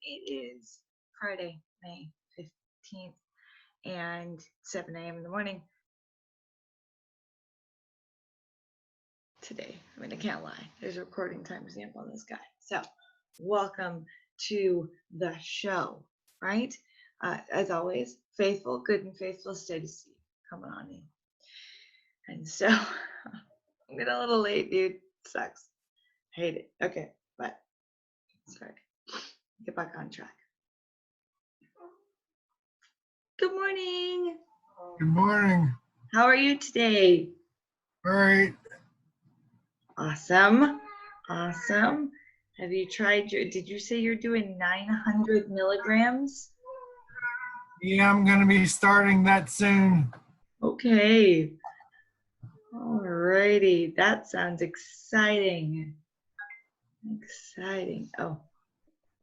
It is Friday, May 15th, and 7 a.m. in the morning today. I mean, I can't lie. There's a recording timestamp on this guy. So, welcome to the show, right? As always, faithful, good and faithful, SteadySteve coming on in. And so, I'm getting a little late, dude. Sucks. Hate it. Okay, but sorry. Get back on track. Good morning. Good morning. How are you today? All right. Awesome. Awesome. Have you tried did you say you're doing 900 milligrams? Yeah, I'm going to be starting that soon. Okay. Alrighty. That sounds exciting. Exciting. Oh,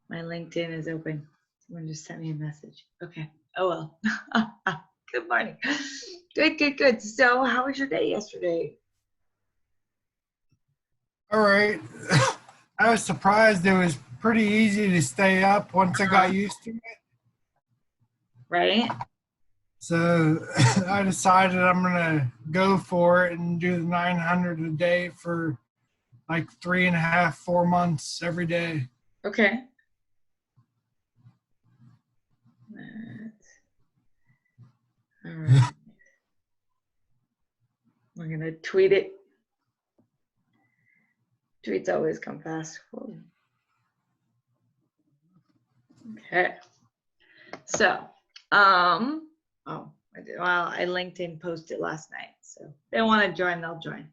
my LinkedIn is open. Someone just sent me a message. Okay. Oh, well. Good morning. Good. So how was your day yesterday? All right. I was surprised it was pretty easy to stay up once I got used to it. Right? So I decided I'm going to go for it and do the 900 a day for like 3.5, 4 months every day. Okay. All right. We're going to tweet it. Tweets always come fast. Okay. So, well, I LinkedIn posted last night. So if they want to join, they'll join.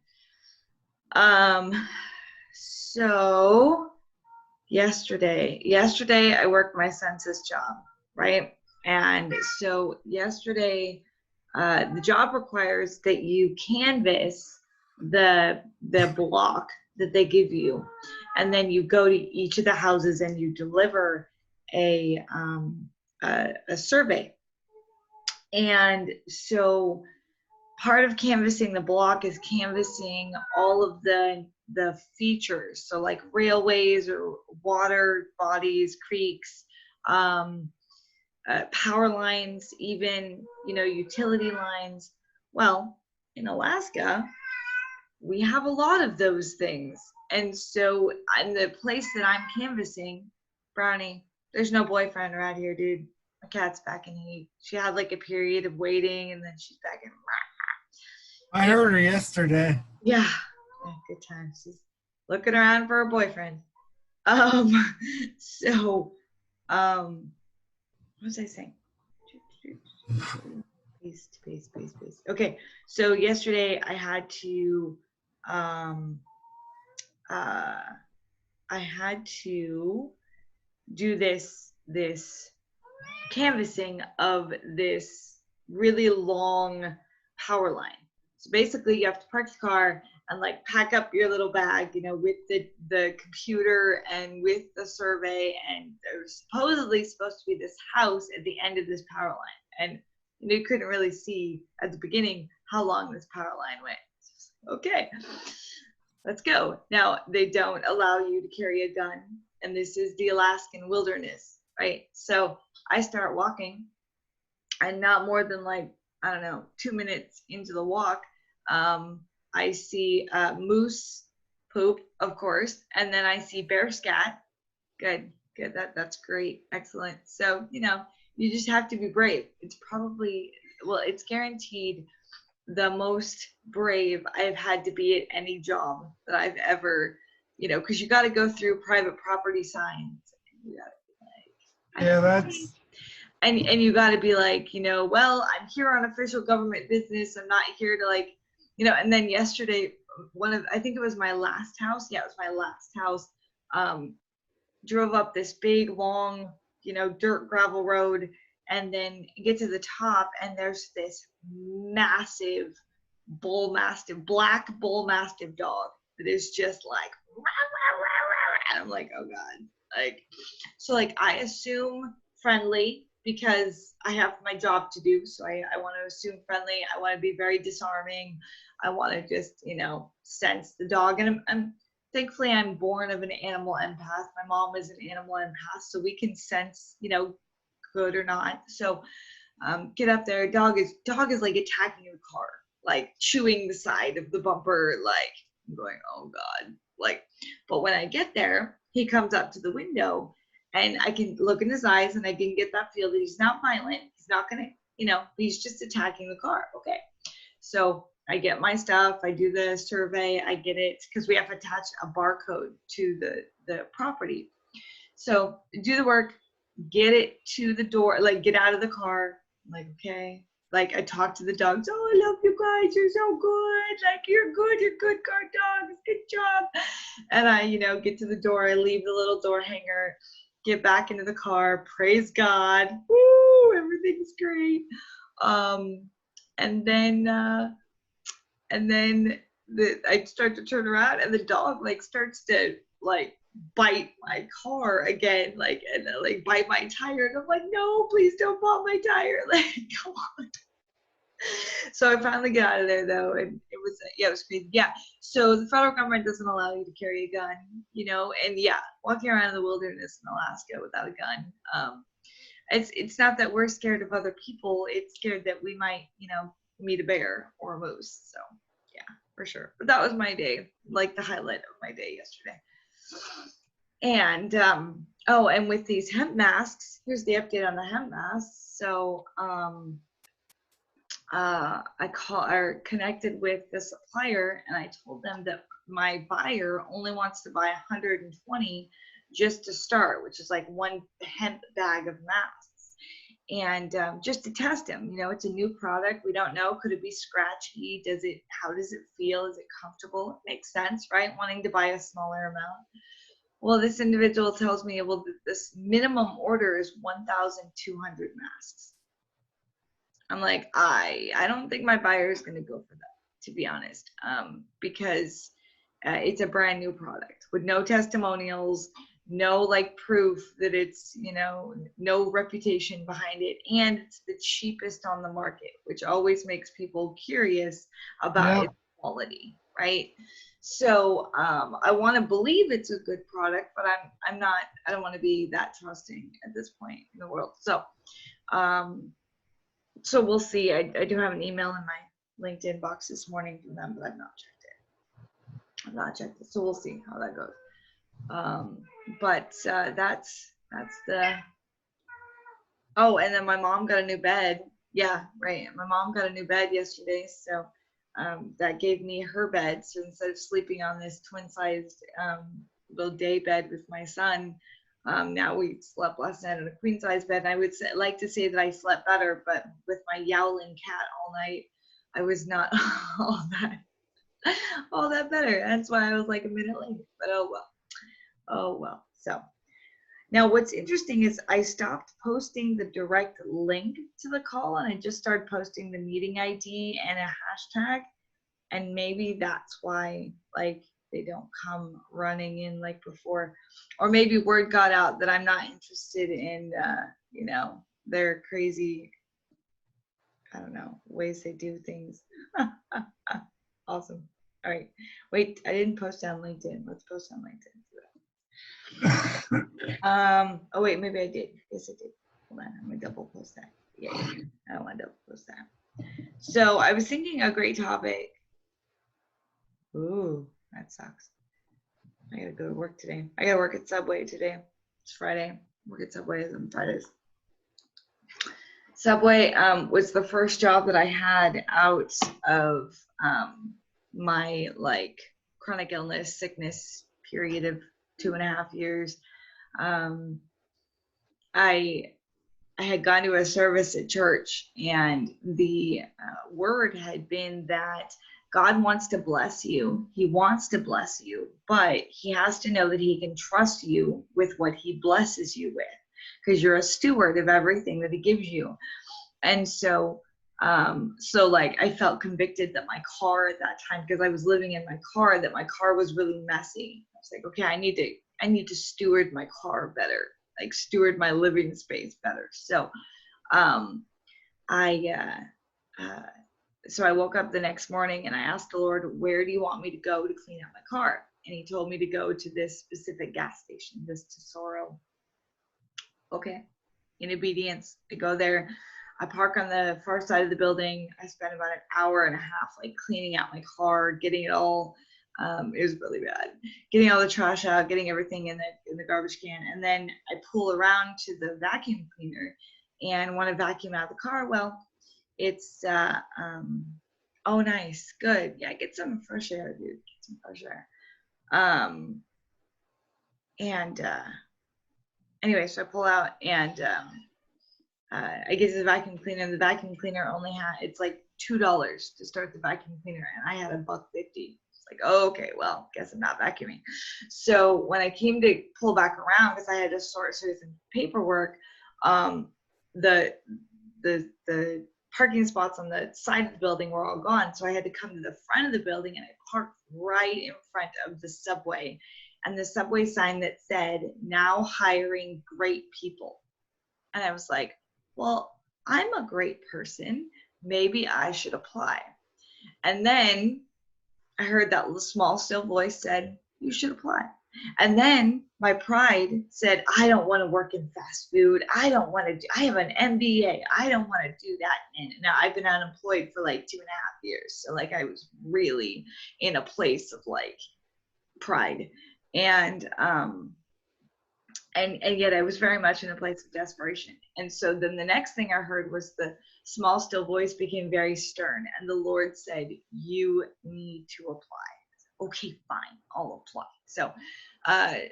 So yesterday I worked my census job, right? And so yesterday, the job requires that you canvass the block that they give you, and then you go to each of the houses and you deliver a survey. And so part of canvassing the block is canvassing all of the features, so like railways or water bodies, creeks, power lines, even utility lines. Well, in Alaska, we have a lot of those things, and so in the place that I'm canvassing, Brownie, there's no boyfriend around here, dude. My cat's back in heat. She had like a period of waiting, and then she's back in. I heard her yesterday. Yeah, good time. She's looking around for a boyfriend. So, what was I saying? Paste. Okay, so yesterday I had to, do this canvassing of this really long power line. So basically you have to park the car and like pack up your little bag, with the computer and with the survey, and there's supposedly supposed to be this house at the end of this power line, and you couldn't really see at the beginning how long this power line went. Okay, let's go. Now, they don't allow you to carry a gun, and this is the Alaskan wilderness, right? So I start walking, and not more than 2 minutes into the walk, I see moose poop, of course, and then I see bear scat. Good. That's great. Excellent. So, you just have to be brave. It's probably, it's guaranteed the most brave I've had to be at any job that I've ever, because you got to go through private property signs. You gotta be like, yeah, that's. And you got to be like, well, I'm here on official government business. I'm not here to and then yesterday, I think it was my last house. Yeah, it was my last house. Drove up this big, long, dirt gravel road, and then get to the top, and there's this massive black bull mastiff dog that is just like, rah, rah, rah, rah. And I'm like, oh God. So I assume friendly because I have my job to do. So I want to assume friendly. I want to be very disarming. I want to just, sense the dog. And thankfully I'm born of an animal empath. My mom is an animal empath, so we can sense, good or not. So get up there. Dog is like attacking the car, like chewing the side of the bumper, like I'm going, oh God. Like, but when I get there, he comes up to the window and I can look in his eyes and I can get that feel that he's not violent. He's not gonna, he's just attacking the car. Okay. So I get my stuff, I do the survey, I get it, because we have to attach a barcode to the property. So do the work, get it to the door, like get out of the car. I'm like, okay. Like I talk to the dogs, oh, I love you guys, you're so good. Like you're good guard dogs, good job. And I, get to the door, I leave the little door hanger, get back into the car, praise God. Woo, everything's great. And then I start to turn around and the dog like starts to like bite my car again, like, and like bite my tire, and I'm like, no, please don't pop my tire, like come on. So I finally got out of there though, and it was crazy. Yeah, so the federal government doesn't allow you to carry a gun, and yeah, walking around in the wilderness in Alaska without a gun, it's not that we're scared of other people, it's scared that we might, meet a bear or a moose. So yeah, for sure. But that was my day, like the highlight of my day yesterday. And and with these hemp masks, here's the update on the hemp masks. So I connected with the supplier and I told them that my buyer only wants to buy 120 just to start, which is like one hemp bag of masks. And just to test them, it's a new product. We don't know. Could it be scratchy? How does it feel? Is it comfortable? It makes sense, right? Wanting to buy a smaller amount. Well, this individual tells me, well, this minimum order is 1,200 masks. I'm like, I don't think my buyer is going to go for that, to be honest, because it's a brand new product with no testimonials, no like proof that it's, no reputation behind it, and it's the cheapest on the market, which always makes people curious about its quality, right? So I want to believe it's a good product, but I'm not. I don't want to be that trusting at this point in the world. So so we'll see. I do have an email in my LinkedIn box this morning from them, but I've not checked it. So we'll see how that goes. But that's the. Oh, and then my mom got a new bed. Yeah, right. My mom got a new bed yesterday, so that gave me her bed. So instead of sleeping on this twin-sized little day bed with my son, now we slept last night on a queen-size bed. And I would like to say that I slept better, but with my yowling cat all night, I was not all that better. That's why I was like a minute late. But oh well. So now what's interesting is I stopped posting the direct link to the call and I just started posting the meeting ID and a hashtag. And maybe that's why like they don't come running in like before. Or maybe word got out that I'm not interested in their crazy, I don't know, ways they do things. Awesome. All right. Wait, I didn't post on LinkedIn. Let's post on LinkedIn. Oh wait, maybe I did. Yes, I did. Hold on, I'm gonna double post that. Yeah, I don't want to double post that. So I was thinking a great topic. Ooh, that sucks. I gotta go to work today. I gotta work at Subway today. It's Friday. Work at Subway on Fridays. Subway was the first job that I had out of my like chronic illness, sickness period of 2.5 years. I had gone to a service at church, and the word had been that God wants to bless you. He wants to bless you, but he has to know that he can trust you with what he blesses you with, because you're a steward of everything that he gives you. And so like I felt convicted that my car at that time, because I was living in my car, that my car was really messy. I was like, okay, I need to steward my car better, like steward my living space better. So so I woke up the next morning and I asked the Lord, where do you want me to go to clean out my car? and he told me to go to this specific gas station, this Tesoro. Okay. In obedience, I go there. I park on the far side of the building. I spent about an hour and a half like cleaning out my car, getting it all. It was really bad. Getting all the trash out, getting everything in the garbage can, and then I pull around to the vacuum cleaner and want to vacuum out the car. Well, it's oh nice, good, yeah, get some fresh air, dude. Get some fresh air. And anyway, so I pull out and I get to the vacuum cleaner, and the vacuum cleaner only had, it's like $2 to start the vacuum cleaner, and I had $1.50. It's like, oh, okay, well, guess I'm not vacuuming. So when I came to pull back around, because I had to sort through some paperwork, the parking spots on the side of the building were all gone. So I had to come to the front of the building, and I parked right in front of the Subway, and the Subway sign that said, now hiring great people. And I was like, well, I'm a great person. Maybe I should apply. And then I heard that little small, still voice said, you should apply. And then my pride said, I don't want to work in fast food. I don't want to do, I have an MBA. I don't want to do that. And now I've been unemployed for like 2.5 years. So like I was really in a place of like pride. And yet I was very much in a place of desperation. And so then the next thing I heard was the small, still voice became very stern. And the Lord said, you need to apply. Okay, fine, I'll apply. So I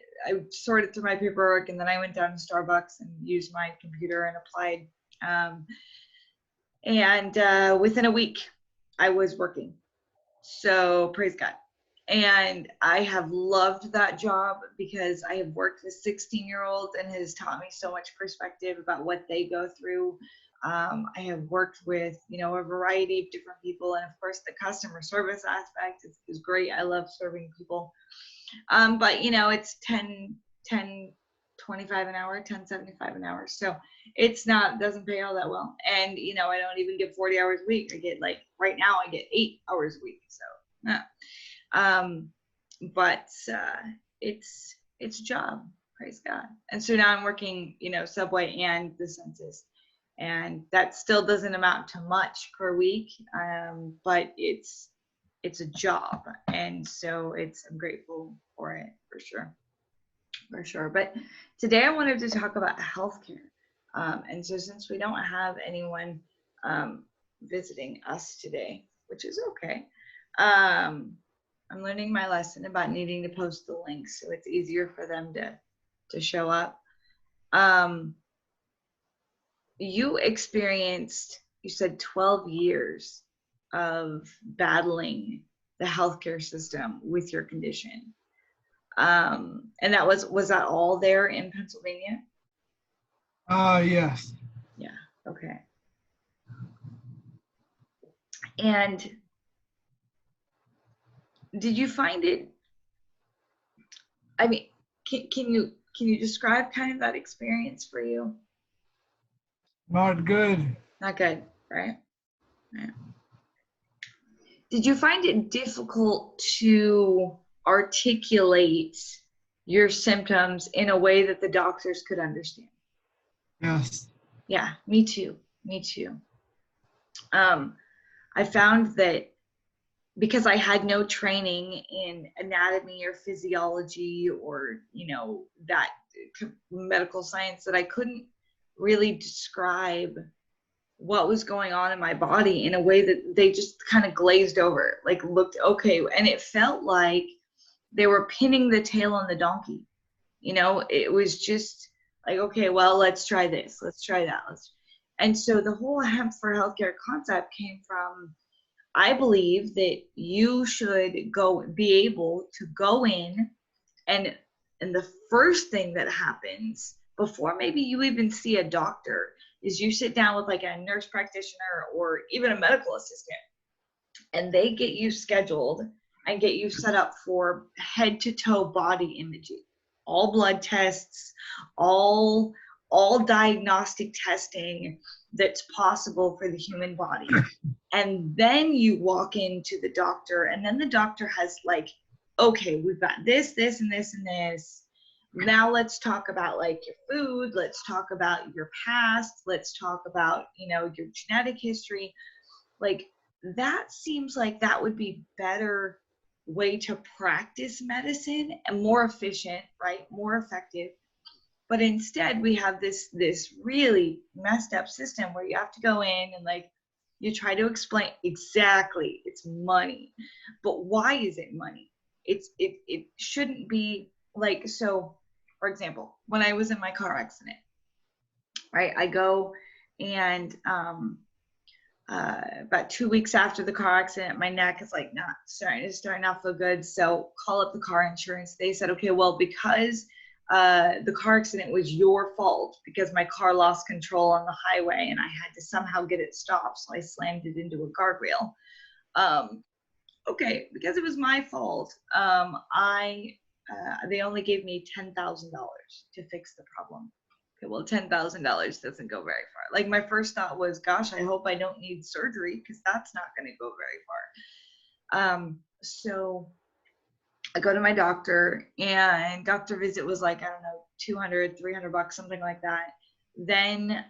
sorted through my paperwork, and then I went down to Starbucks and used my computer and applied. And within a week, I was working. So praise God. And I have loved that job because I have worked with 16-year-olds and has taught me so much perspective about what they go through. I have worked with, a variety of different people. And of course, the customer service aspect is great. I love serving people. But, it's 10.25 an hour, 10.75 an hour. So it's doesn't pay all that well. And, I don't even get 40 hours a week. I get right now I get 8 hours a week. So, but it's a job, praise God. And so now I'm working, Subway and the census, and that still doesn't amount to much per week. But it's a job. And so I'm grateful for it for sure. But today I wanted to talk about healthcare. And so since we don't have anyone, visiting us today, which is okay, I'm learning my lesson about needing to post the links so it's easier for them to show up. You experienced, you said 12 years of battling the healthcare system with your condition. And that was that all there in Pennsylvania? Yes. Yeah, okay. And did you find it, I mean, can you describe kind of that experience for you? Not good. Not good, right? Yeah. Did you find it difficult to articulate your symptoms in a way that the doctors could understand? Yes. Yeah, me too. I found that because I had no training in anatomy or physiology or, that medical science, that I couldn't really describe what was going on in my body in a way that they just kind of glazed over, like looked okay. And it felt like they were pinning the tail on the donkey. It was just like, okay, well, let's try this. Let's try that. And so the whole Hemp for Healthcare concept came from, I believe that you should be able to go in and the first thing that happens before maybe you even see a doctor is you sit down with like a nurse practitioner or even a medical assistant, and they get you scheduled and get you set up for head to toe body imaging, all blood tests, all diagnostic testing that's possible for the human body. And then you walk into the doctor, and then the doctor has like okay, we've got this, this, and this, and this. Now let's talk about like your food. Let's talk about your past. Let's talk about, you know, your genetic history. Like that seems like that would be better way to practice medicine and more efficient, right? More effective. But instead we have this really messed up system where you have to go in and like you try to explain exactly it's money. But why is it money? It shouldn't be like, so for example, when I was in my car accident, right? I go and about 2 weeks after the car accident, my neck is like not starting not feel good. So call up the car insurance. They said, okay, well, because the car accident was your fault because my car lost control on the highway and I had to somehow get it stopped. So I slammed it into a guardrail. Okay, because it was my fault. They only gave me $10,000 to fix the problem. Okay, well, $10,000 doesn't go very far. Like my first thought was, gosh, I hope I don't need surgery because that's not going to go very far. So I go to my doctor and doctor visit was like, I don't know, 200, $300, something like that. Then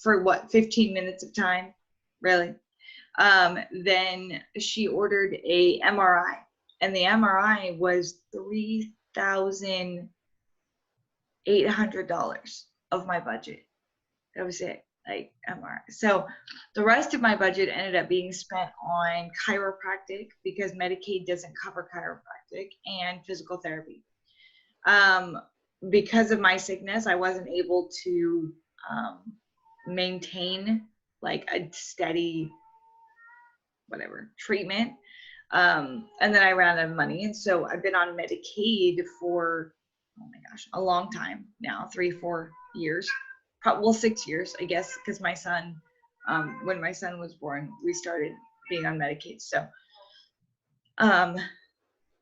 for what, 15 minutes of time, really? Then she ordered a MRI and the MRI was $3,800 of my budget. That was it, like MRI. So the rest of my budget ended up being spent on chiropractic because Medicaid doesn't cover chiropractic and physical therapy. Because of my sickness, I wasn't able to maintain like a steady whatever treatment. And then I ran out of money. And so I've been on Medicaid for, oh my gosh, a long time now, 3-4 years, well, 6 years, I guess, because my son, when my son was born, we started being on Medicaid. So,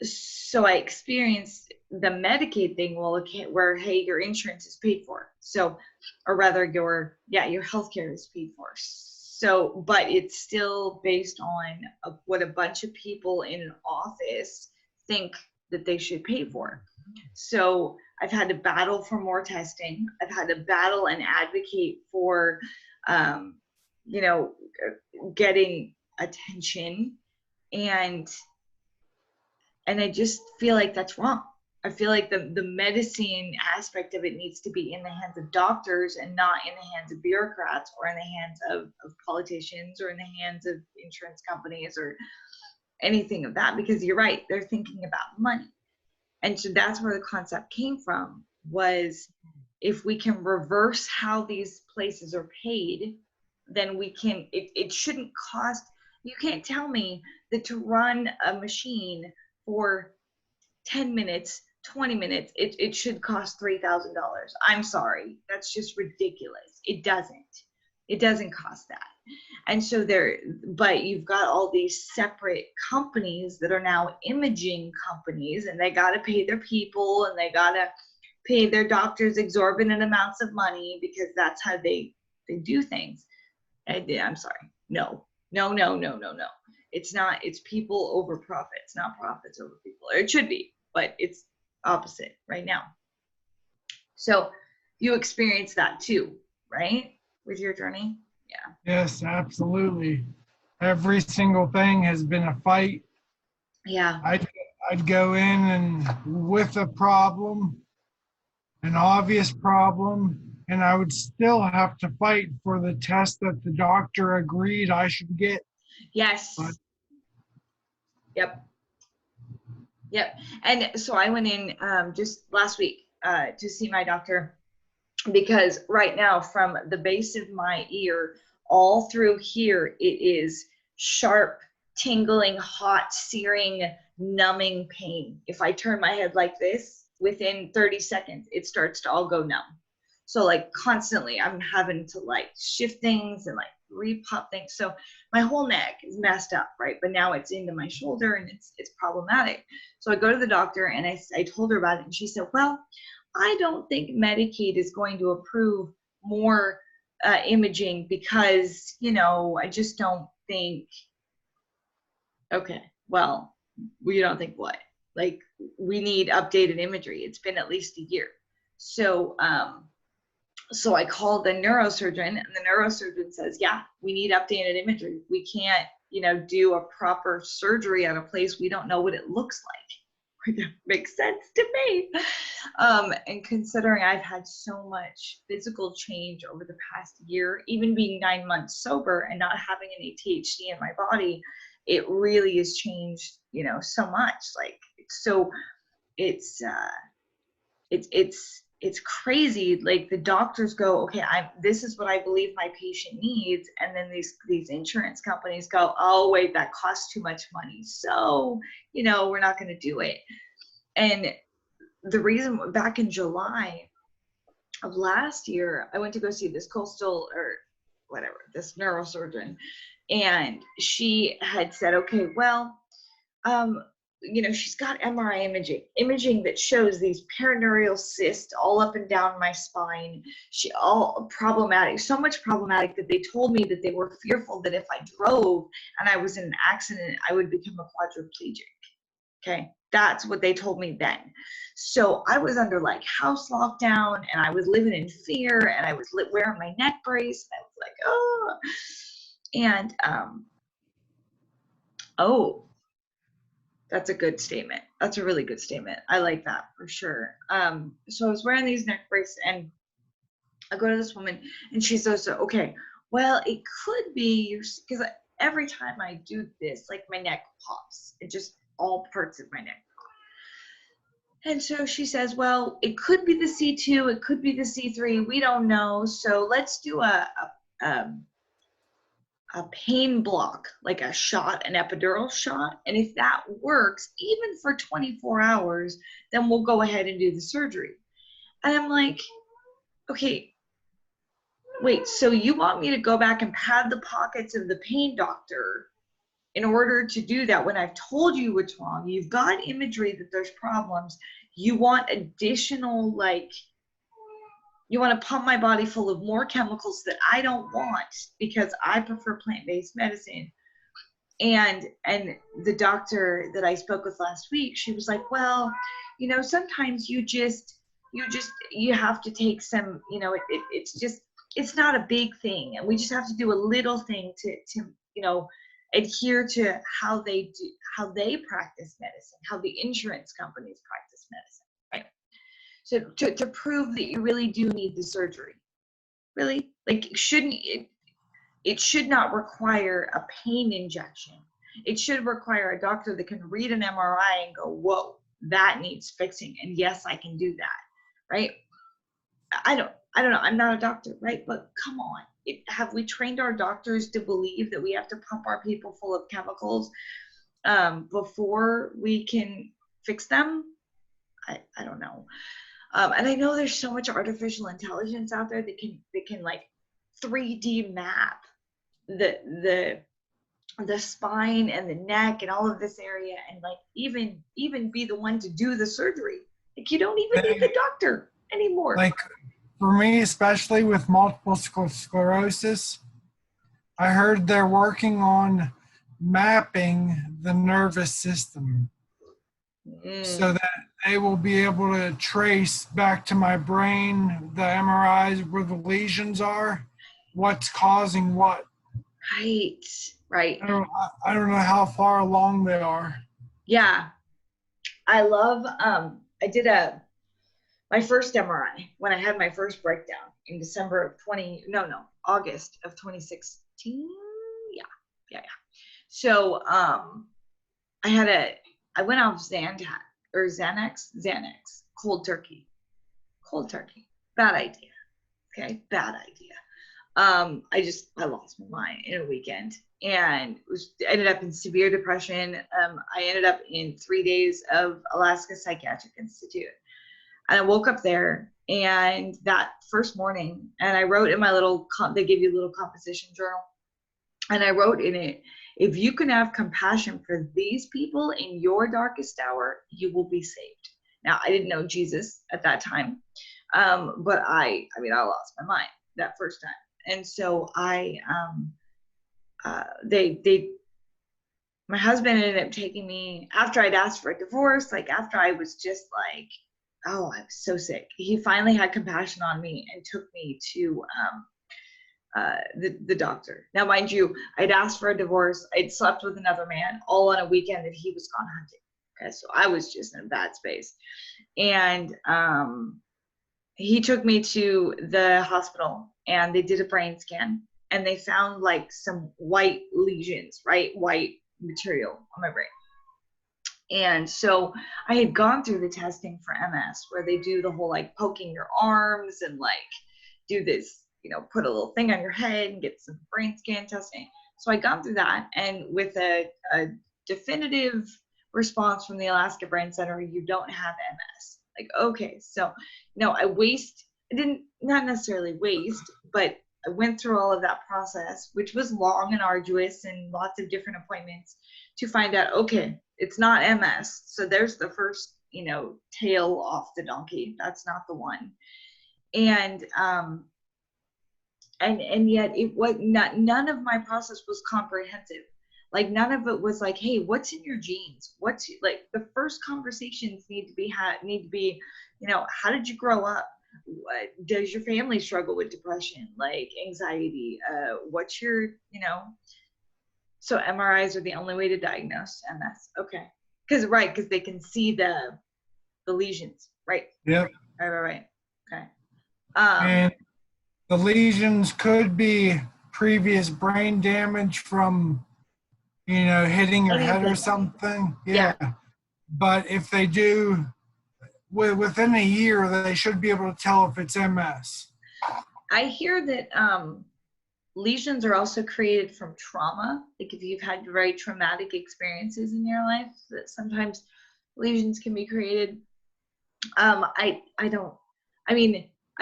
so I experienced the Medicaid thing, well, where, hey, your insurance is paid for. So, or rather your healthcare is paid for. So, but it's still based on what a bunch of people in an office think that they should pay for. So I've had to battle for more testing. I've had to battle and advocate for, you know, getting attention, and I just feel like that's wrong. I feel like the medicine aspect of it needs to be in the hands of doctors and not in the hands of bureaucrats or in the hands of politicians or in the hands of insurance companies or anything of that, because you're right, they're thinking about money. And so that's where the concept came from, was if we can reverse how these places are paid, then we can, it shouldn't cost, you can't tell me that to run a machine for 10 minutes, 20 minutes, it should cost $3,000. I'm sorry, that's just ridiculous. It doesn't cost that. And so but you've got all these separate companies that are now imaging companies, and they got to pay their people and they got to pay their doctors exorbitant amounts of money because that's how they do things. I'm sorry. No. It's not, it's people over profits, not profits over people. Or it should be, but it's opposite right now. So you experience that too, right? With your journey? Yeah. Yes, absolutely. Every single thing has been a fight. Yeah. I'd go in and with a problem, an obvious problem, and I would still have to fight for the test that the doctor agreed I should get. Yes. But, Yep. And so I went in just last week to see my doctor, because right now from the base of my ear all through here, it is sharp, tingling, hot, searing, numbing pain. If I turn my head like this, within 30 seconds, it starts to all go numb. So like constantly I'm having to like shift things and like repop things. So my whole neck is messed up, right? But now it's into my shoulder and it's problematic. So I go to the doctor and I told her about it, and she said, well, I don't think Medicaid is going to approve more imaging because, you know, I just don't think. Okay, well, you don't think what? like, we need updated imagery. It's been at least a year. So, so I called the neurosurgeon, and the neurosurgeon says, yeah, we need updated imagery. We can't, do a proper surgery on a place we don't know what it looks like. That makes sense to me. And considering I've had so much physical change over the past year, even being 9 months sober and not having any THC in my body, it really has changed, so much. Like, so it's it's crazy. Like, the doctors go, okay, this is what I believe my patient needs, and then these insurance companies go, oh wait, that costs too much money, so we're not going to do it. And the reason, back in July of last year, I went to go see this this neurosurgeon, and she had said, okay, well, she's got MRI imaging that shows these perennial cysts all up and down my spine. All problematic, so much problematic that they told me that they were fearful that if I drove and I was in an accident, I would become a quadriplegic. Okay, that's what they told me then. So I was under like house lockdown, and I was living in fear, and I was wearing my neck brace, and I was like, oh. And oh, that's a good statement. That's a really good statement. I like that for sure. So I was wearing these neck braces, and I go to this woman, and she says, okay, well, it could be because every time I do this, like, my neck pops. It just, all parts of my neck. And so she says, well, it could be the C2, it could be the C3, we don't know. So let's do a pain block, like a shot, an epidural shot. And if that works, even for 24 hours, then we'll go ahead and do the surgery. And I'm like, okay, wait, so you want me to go back and pad the pockets of the pain doctor in order to do that when I've told you what's wrong? You've got imagery that there's problems. You want additional, like, you want to pump my body full of more chemicals that I don't want because I prefer plant-based medicine. And the doctor that I spoke with last week, she was like, well, sometimes you have to take some, it's not a big thing, and we just have to do a little thing to adhere to how they practice medicine, how the insurance companies practice medicine, right? So to prove that you really do need the surgery, really, like, it should not require a pain injection. It should require a doctor that can read an MRI and go, whoa, that needs fixing, and yes, I can do that, right? I don't know. I'm not a doctor, right? But come on. Have we trained our doctors to believe that we have to pump our people full of chemicals before we can fix them? I don't know. And I know there's so much artificial intelligence out there that can like 3D map the spine and the neck and all of this area, and like even be the one to do the surgery. Like, you don't even need the doctor anymore. Like, for me, especially with multiple sclerosis, I heard they're working on mapping the nervous system so that they will be able to trace back to my brain the MRIs where the lesions are, what's causing what. Right. I don't know how far along they are. Yeah. I love, I did my first MRI when I had my first breakdown in August of 2016. Yeah. So, I went off Xanax, cold turkey. Bad idea. Okay. Bad idea. I lost my mind in a weekend, and ended up in severe depression. I ended up in 3 days of Alaska Psychiatric Institute. And I woke up there, and that first morning, and I wrote in my little, they give you a little composition journal. And I wrote in it, if you can have compassion for these people in your darkest hour, you will be saved. Now, I didn't know Jesus at that time. But I lost my mind that first time. And so my my husband ended up taking me after I'd asked for a divorce, like after I was just like, oh, I was so sick. He finally had compassion on me and took me to the doctor. Now, mind you, I'd asked for a divorce. I'd slept with another man all on a weekend that he was gone hunting. Okay, so I was just in a bad space. And he took me to the hospital and they did a brain scan and they found like some white lesions, right? White material on my brain. And so I had gone through the testing for MS where they do the whole like poking your arms and like do this, you know, put a little thing on your head and get some brain scan testing. So I gone through that, and with a definitive response from the Alaska Brain Center, you don't have MS. Like, okay, so no, I didn't, not necessarily waste, but I went through all of that process, which was long and arduous and lots of different appointments to find out, okay, it's not MS. So there's the first, you know, tail off the donkey. That's not the one. And yet it was not, none of my process was comprehensive. Like none of it was like, hey, what's in your genes? What's like the first conversations need to be, you know, how did you grow up? What does your family struggle with? Depression, like anxiety? What's your, you know? So MRIs are the only way to diagnose MS. Okay, because they can see the lesions, right? Yep. Right. Okay. And the lesions could be previous brain damage from, you know, hitting your head or something. Yeah. But if they do, within a year, they should be able to tell if it's MS. I hear that lesions are also created from trauma. Like if you've had very traumatic experiences in your life, that sometimes lesions can be created. I've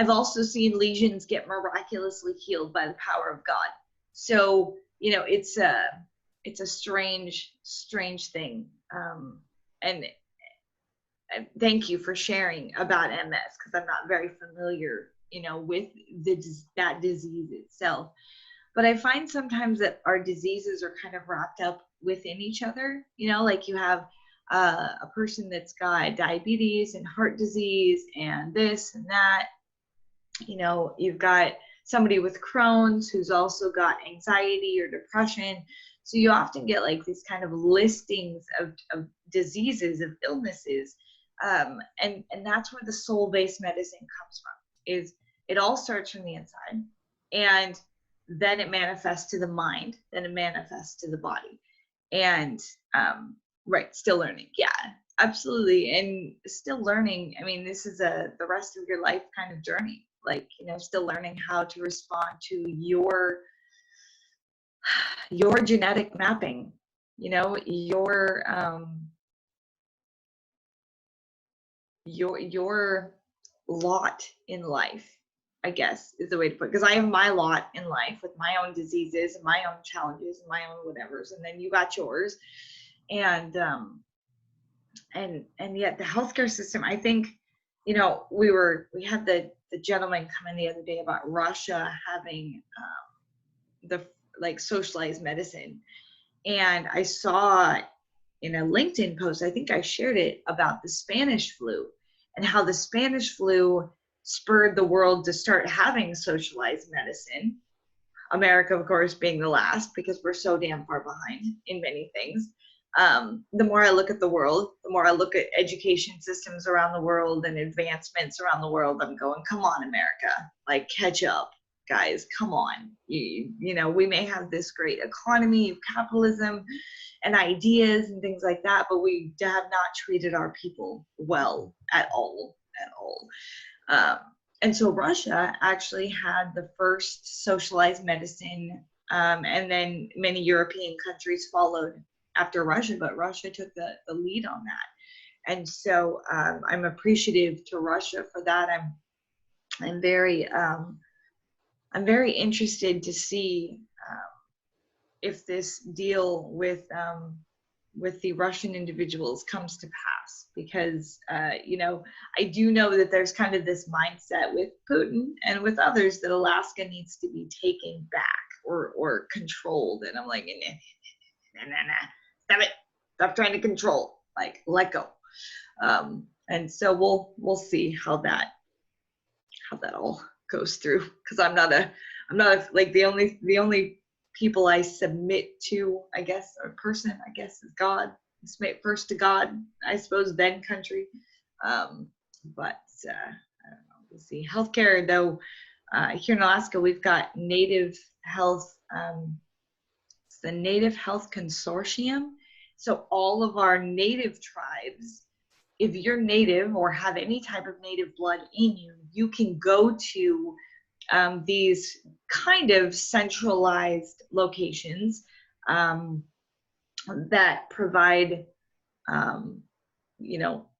also seen lesions get miraculously healed by the power of God. So, you know, it's a strange thing. And thank you for sharing about MS, because I'm not very familiar, you know, with that disease itself. But I find sometimes that our diseases are kind of wrapped up within each other. You know, like you have a person that's got diabetes and heart disease and this and that. You know, you've got somebody with Crohn's who's also got anxiety or depression. So you often get like these kind of listings of diseases, of illnesses. And that's where the soul-based medicine comes from, is it all starts from the inside. And then it manifests to the mind, then it manifests to the body. And right, still learning. Yeah, absolutely. And still learning. I mean, this is the rest of your life kind of journey. Like, you know, still learning how to respond to your genetic mapping, you know, your lot in life, I guess is the way to put it. Because I have my lot in life with my own diseases and my own challenges and my own whatevers, and then you got yours. And yet the healthcare system, I think, you know, we had the gentleman come in the other day about Russia having the like socialized medicine. And I saw in a LinkedIn post, I think I shared it, about the Spanish flu and how the Spanish flu spurred the world to start having socialized medicine. America, of course, being the last, because we're so damn far behind in many things. The more I look at the world, the more I look at education systems around the world and advancements around the world, I'm going, come on, America, like catch up, guys, come on. You know, we may have this great economy of capitalism and ideas and things like that, but we have not treated our people well at all. And so Russia actually had the first socialized medicine, and then many European countries followed after Russia, but Russia took the lead on that. And so I'm appreciative to Russia for that. I'm very interested to see if this deal with the Russian individuals comes to pass, because you know, I do know that there's kind of this mindset with Putin and with others that Alaska needs to be taken back or controlled, and I'm like, nah. damn it, stop trying to control, like let go. And so we'll see how that all goes through, because I'm not like the only people I submit to, I guess, or person, I guess, is God. I submit first to God, I suppose, then country. But I don't know, we'll see. Healthcare, though, here in Alaska, we've got Native Health. It's the Native Health Consortium. So all of our Native tribes, if you're Native or have any type of Native blood in you, you can go to these kind of centralized locations that provide,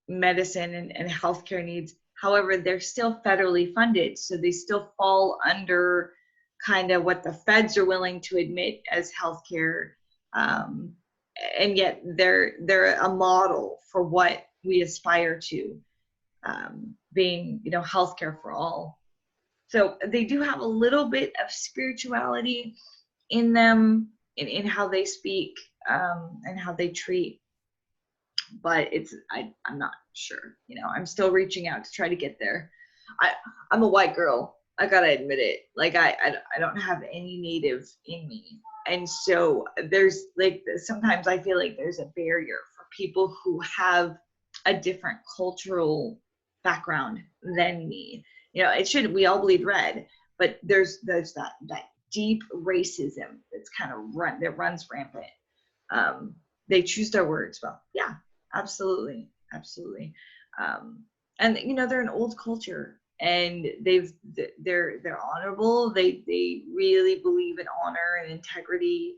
medicine and healthcare needs. However, they're still federally funded, so they still fall under kind of what the feds are willing to admit as healthcare, and yet they're a model for what we aspire to, being, healthcare for all. So they do have a little bit of spirituality in them, in how they speak, and how they treat. But I'm not sure. I'm still reaching out to try to get there. I'm a white girl. I gotta admit it. Like I don't have any Native in me, and so there's like sometimes I feel like there's a barrier for people who have a different cultural background than me. It shouldn't. We all bleed red, but there's that deep racism that's kind of runs rampant. They choose their words well. Yeah, absolutely. And they're an old culture, and they're honorable. They really believe in honor and integrity,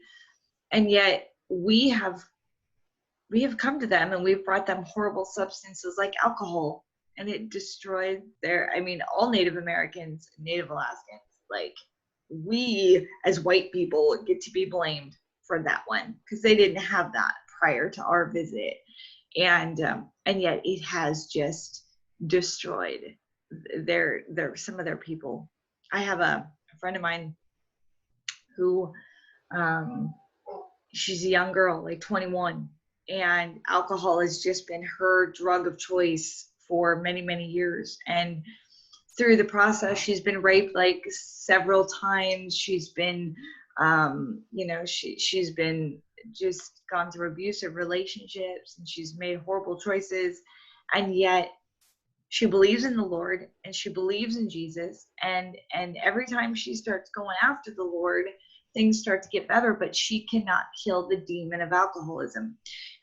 and yet we have come to them and we've brought them horrible substances like alcohol, and it destroyed all Native Americans, Native Alaskans, like we as white people get to be blamed for that one, because they didn't have that prior to our visit, and yet it has just destroyed their some of their people. I have a friend of mine who she's a young girl, like 21, and alcohol has just been her drug of choice for many years, and through the process she's been raped like several times. She's been she's been just gone through abusive relationships, and she's made horrible choices, and yet she believes in the Lord and she believes in Jesus, and every time she starts going after the Lord, things start to get better, but she cannot kill the demon of alcoholism.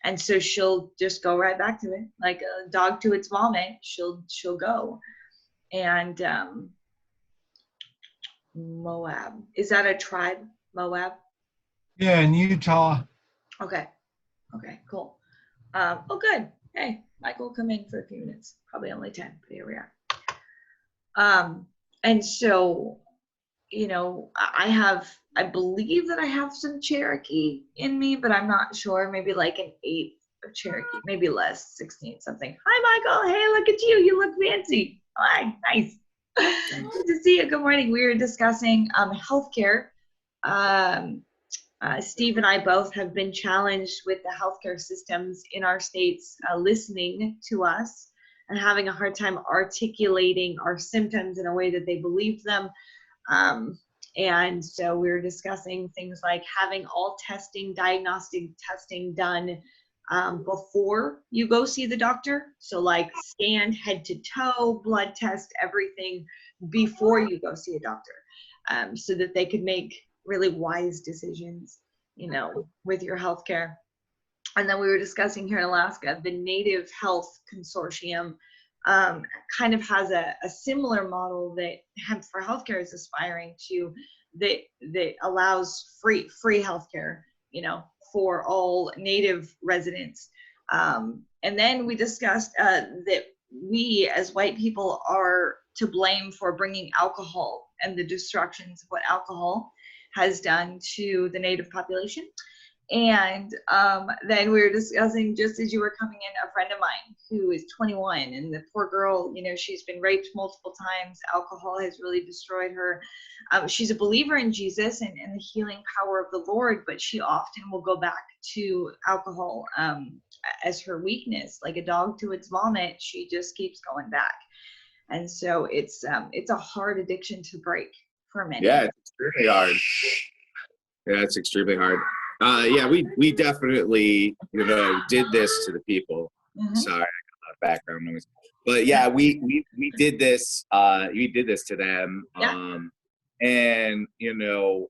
And so she'll just go right back to it, like a dog to its vomit. She'll go. And Moab, is that a tribe? Moab? Yeah, in Utah. Okay, cool. Oh, good. Hey, Michael will come in for a few minutes. Probably only 10, but here we are. And so, I believe that I have some Cherokee in me, but I'm not sure. Maybe like an 8th of Cherokee, maybe less, 16 something. Hi, Michael. Hey, look at you. You look fancy. Hi, nice. Good to see you. Good morning. We were discussing healthcare. Steve and I both have been challenged with the healthcare systems in our states listening to us and having a hard time articulating our symptoms in a way that they believe them. And so we were discussing things like having all diagnostic testing done before you go see the doctor. So like scanned head to toe, blood test, everything before you go see a doctor, so that they could make really wise decisions, with your healthcare. And then we were discussing here in Alaska, the Native Health Consortium kind of has a similar model that Hemp for Healthcare is aspiring to, that allows free healthcare, for all Native residents. And then we discussed that we as white people are to blame for bringing alcohol and the destructions of what alcohol has done to the Native population. And then we were discussing, just as you were coming in, a friend of mine who is 21, and the poor girl, you know, she's been raped multiple times. Alcohol has really destroyed her. She's a believer in Jesus and the healing power of the Lord, but she often will go back to alcohol as her weakness, like a dog to its vomit. She just keeps going back. And so it's a hard addiction to break for many. Yeah, it's extremely hard. Yeah, it's extremely hard. Yeah, we definitely, you know, did this to the people. Mm-hmm. Sorry, I got a lot of background noise. But yeah, we did this. We did this to them. Yeah. And you know,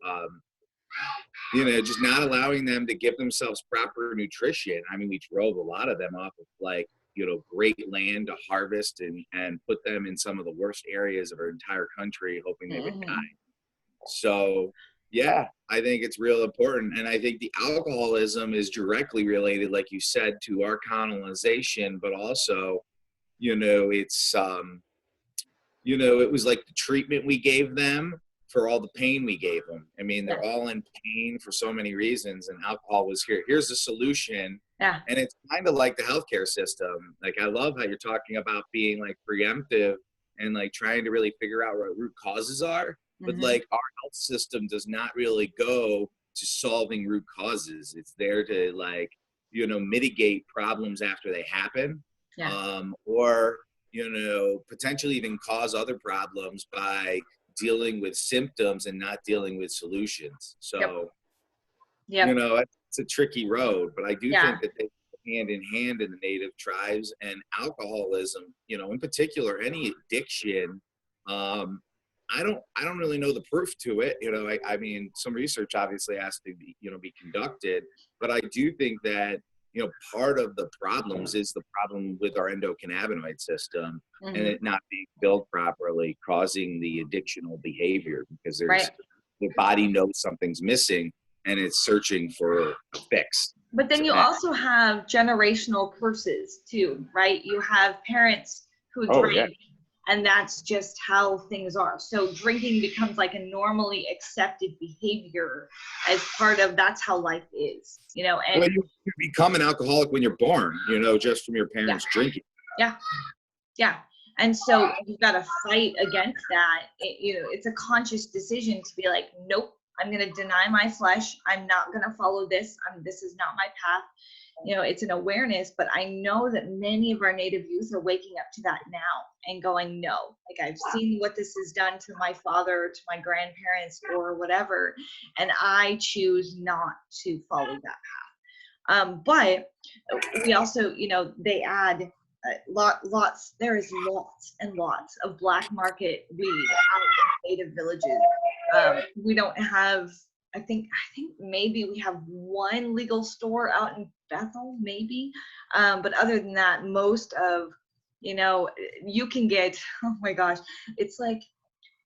just not allowing them to give themselves proper nutrition. I mean, we drove a lot of them off of, like, you know, great land to harvest and put them in some of the worst areas of our entire country, hoping they would die. So yeah, I think it's real important. And I think the alcoholism is directly related, like you said, to our colonization, but also, you know, it's, you know, it was like the treatment we gave them for all the pain we gave them. I mean, they're all in pain for so many reasons, and alcohol was here. Here's the solution. Yeah. And it's kind of like the healthcare system. Like, I love how you're talking about being like preemptive and like trying to really figure out what root causes are. But like, our health system does not really go to solving root causes. It's there to, like, you know, mitigate problems after they happen. Yeah. Or, you know, potentially even cause other problems by dealing with symptoms and not dealing with solutions. So, you know, it's a tricky road, but I do think that they go hand in hand in the native tribes. And alcoholism, you know, in particular, any addiction, I don't really know the proof to it. You know, I mean, some research obviously has to be, you know, be conducted, but I do think that, you know, part of the problems is the problem with our endocannabinoid system and it not being built properly, causing the addictional behavior, because there's the body knows something's missing and it's searching for a fix. But then you also have generational curses too, right? You have parents who drink, and that's just how things are. So drinking becomes like a normally accepted behavior as part of, that's how life is, you know. And well, you become an alcoholic when you're born, you know, just from your parents drinking. Yeah. And so you've got to fight against that. You know, it's a conscious decision to be like, nope, I'm going to deny my flesh. I'm not going to follow this. This is not my path. You know, it's an awareness, but I know that many of our Native youth are waking up to that now and going, no, like, I've seen what this has done to my father, to my grandparents, or whatever, and I choose not to follow that path. But we also, you know, they add there is lots and lots of black market weed out in Native villages. We don't have, I think maybe we have one legal store out in Bethel, maybe. But other than that, most of, you know, you can get, oh my gosh, it's like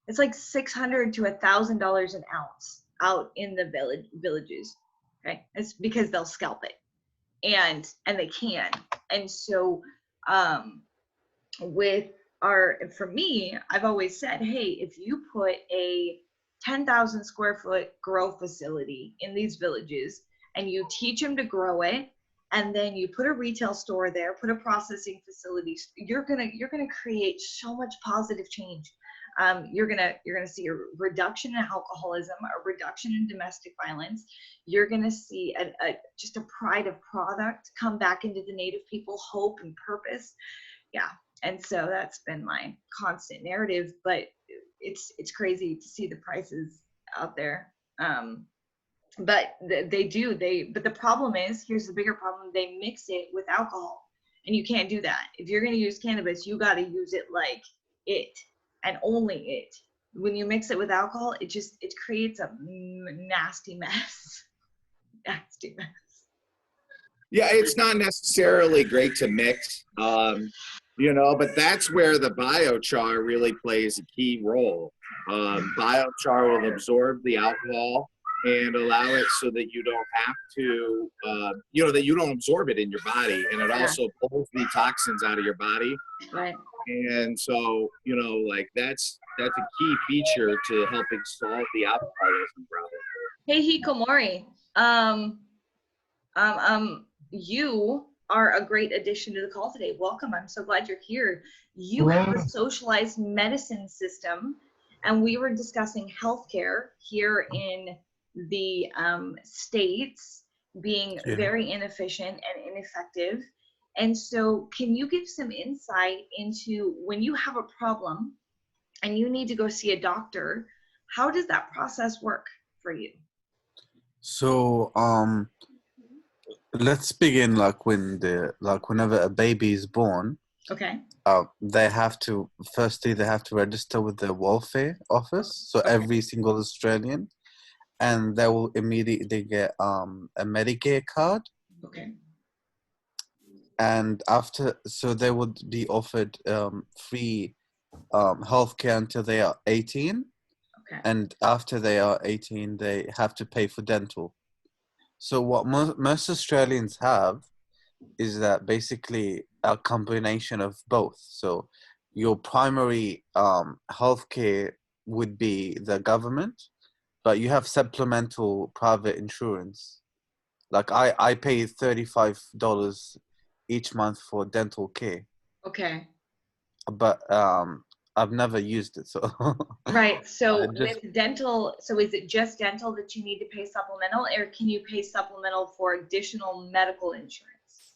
$600 to $1,000 an ounce out in the villages. Okay, it's because they'll scalp it, and they can. And so, for me, I've always said, hey, if you put a 10,000 square foot grow facility in these villages and you teach them to grow it, and then you put a retail store there, put a processing facility, you're gonna create so much positive change. You're gonna see a reduction in alcoholism, a reduction in domestic violence. You're gonna see just a pride of product come back into the Native people, hope and purpose. Yeah. And so that's been my constant narrative, but it's crazy to see the prices out there. But but the problem is, here's the bigger problem, they mix it with alcohol, and you can't do that. If you're going to use cannabis, you got to use it like it, and only it. When you mix it with alcohol, it creates a nasty mess. Nasty mess. Yeah, it's not necessarily great to mix, you know, but that's where the biochar really plays a key role. Biochar will absorb the alcohol and allow it so that you don't have to, you know, that you don't absorb it in your body, and it also pulls the toxins out of your body. Right. And so, you know, like that's a key feature to helping solve the alcoholism problem. Hey, Hikomori. You are a great addition to the call today. Welcome. I'm so glad you're here. You Hello. have a socialized medicine system, and we were discussing healthcare here in the States being very inefficient and ineffective. And so, can you give some insight into when you have a problem and you need to go see a doctor, how does that process work for you? So, let's begin whenever a baby is born, Okay. they have to register with the welfare office. So every single Australian, and they will immediately get a Medicare card. Okay. And so they would be offered free healthcare until they are 18. Okay. And after they are 18, they have to pay for dental. So what most Australians have is that basically a combination of both. So your primary healthcare would be the government, but you have supplemental private insurance. Like I pay $35 each month for dental care. Okay. But I've never used it, so right. So with dental, so is it just dental that you need to pay supplemental, or can you pay supplemental for additional medical insurance?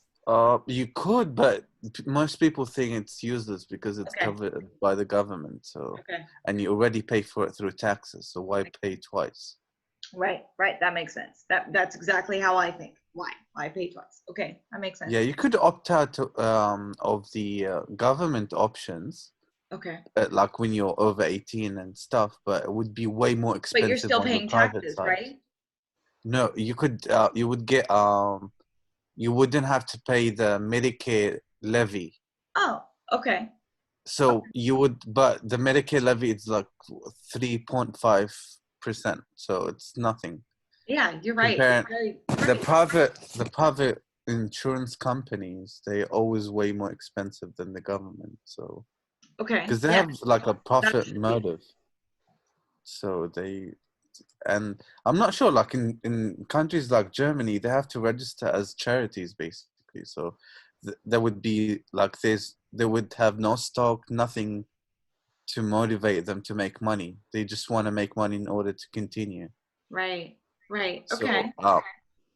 You could, but most people think it's useless because it's Okay. covered by the government. So, okay. And you already pay for it through taxes. So why pay twice? Right. That makes sense. That's exactly how I think. Why pay twice? Okay, that makes sense. Yeah, you could opt out of the government options. Okay. Like when you're over 18 and stuff, but it would be way more expensive. But you're still on paying the private taxes, side. right? No, you could. You would get. You wouldn't have to pay the Medicare levy. Oh, okay. So you would, but the Medicare levy is like 3.5%. So it's nothing. Yeah, you're right. The private insurance companies, they're always way more expensive than the government. So okay, because they have like a profit motive. So and I'm not sure, like in countries like Germany, they have to register as charities basically. So there would be like they would have no stock, nothing to motivate them to make money. They just want to make money in order to continue. Right. So, Okay.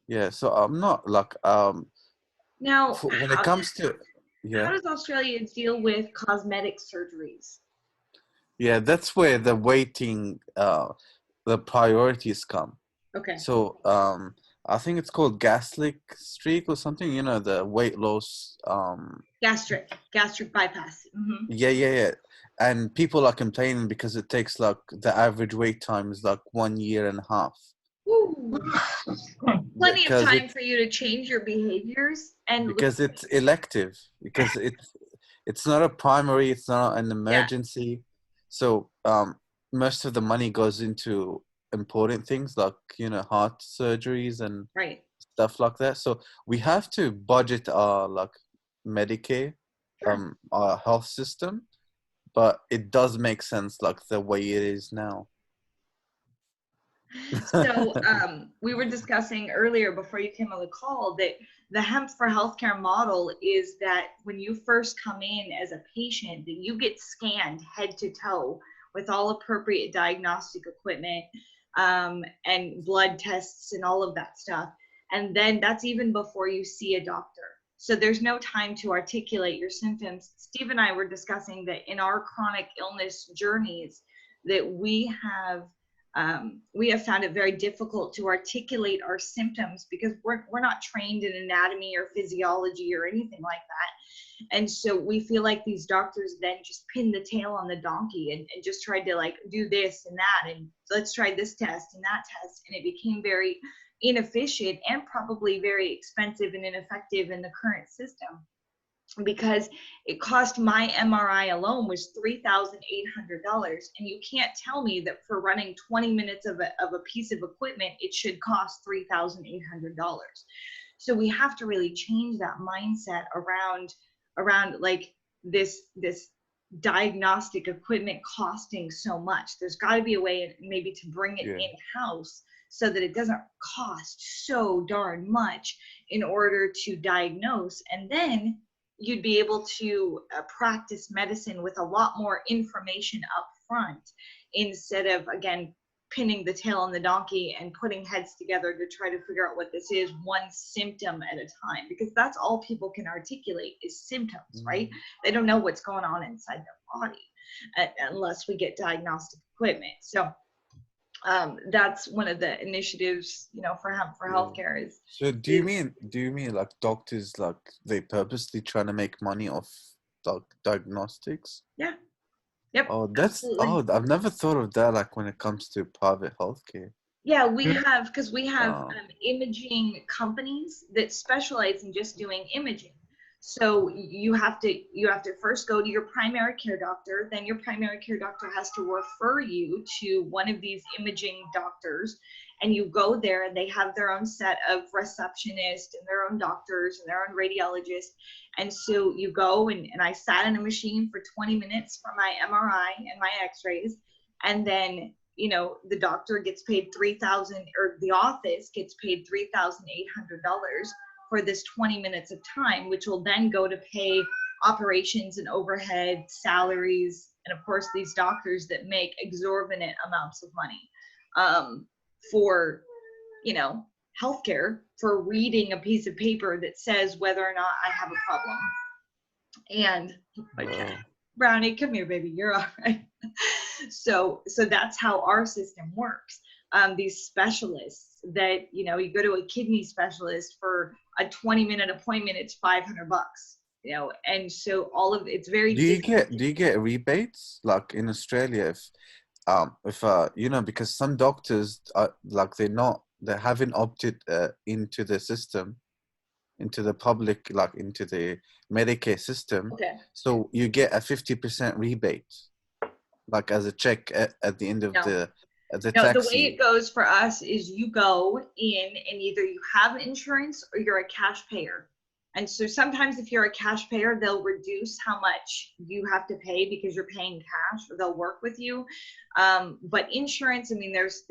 yeah. So I'm not like now when it comes to how does Australia deal with cosmetic surgeries? Yeah, that's where the the priorities come. Okay. So I think it's called gastric streak or something, you know, the weight loss gastric bypass. Mm-hmm. Yeah. And people are complaining because it takes like the average wait time is like 1.5 years. Ooh. Plenty of time for you to change your behaviors and because it's elective, because it's not a primary, it's not an emergency. So most of the money goes into important things like, you know, heart surgeries and stuff like that. So we have to budget our like Medicare, our health system, but it does make sense like the way it is now. So we were discussing earlier before you came on the call that the Hemp for Healthcare model is that when you first come in as a patient, that you get scanned head to toe with all appropriate diagnostic equipment and blood tests and all of that stuff. And then that's even before you see a doctor. So there's no time to articulate your symptoms. Steve and I were discussing that in our chronic illness journeys that we have found it very difficult to articulate our symptoms because we're not trained in anatomy or physiology or anything like that. And so we feel like these doctors then just pin the tail on the donkey and just tried to like do this and that and let's try this test and that test. And it became very inefficient and probably very expensive and ineffective in the current system, because it cost my MRI alone was $3,800, and you can't tell me that for running 20 minutes of a piece of equipment it should cost $3,800. So we have to really change that mindset around like this diagnostic equipment costing so much. There's got to be a way maybe to bring it Yeah. in-house so that it doesn't cost so darn much in order to diagnose. And then you'd be able to practice medicine with a lot more information up front, instead of, again, pinning the tail on the donkey and putting heads together to try to figure out what this is, one symptom at a time, because that's all people can articulate is symptoms, right? They don't know what's going on inside their body unless we get diagnostic equipment. So that's one of the initiatives, for Hemp for Healthcare is. So do you mean like doctors, like they purposely trying to make money off diagnostics? Yeah. Yep. Oh, Absolutely. I've never thought of that, like when it comes to private healthcare. Yeah, we have imaging companies that specialize in just doing imaging. So you have to first go to your primary care doctor. Then your primary care doctor has to refer you to one of these imaging doctors, and you go there, and they have their own set of receptionists and their own doctors and their own radiologists. And so you go, and I sat in a machine for 20 minutes for my MRI and my x-rays. And then, the doctor gets paid $3,000, or the office gets paid $3,800 for this 20 minutes of time, which will then go to pay operations and overhead, salaries, and of course these doctors that make exorbitant amounts of money for, healthcare, for reading a piece of paper that says whether or not I have a problem. And Brownie, come here, baby, you're all right. So that's how our system works. These specialists that, you go to a kidney specialist for a 20-minute appointment, it's $500, and so all of it's very. Do you get rebates like in Australia if because some doctors are like they haven't opted into the system, into the public, like into the Medicare system. Okay. So you get a 50% rebate, like as a check at the end of the tax. The way it goes for us is you go in and either you have insurance or you're a cash payer. And so sometimes if you're a cash payer, they'll reduce how much you have to pay because you're paying cash, or they'll work with you. But insurance, I mean, there's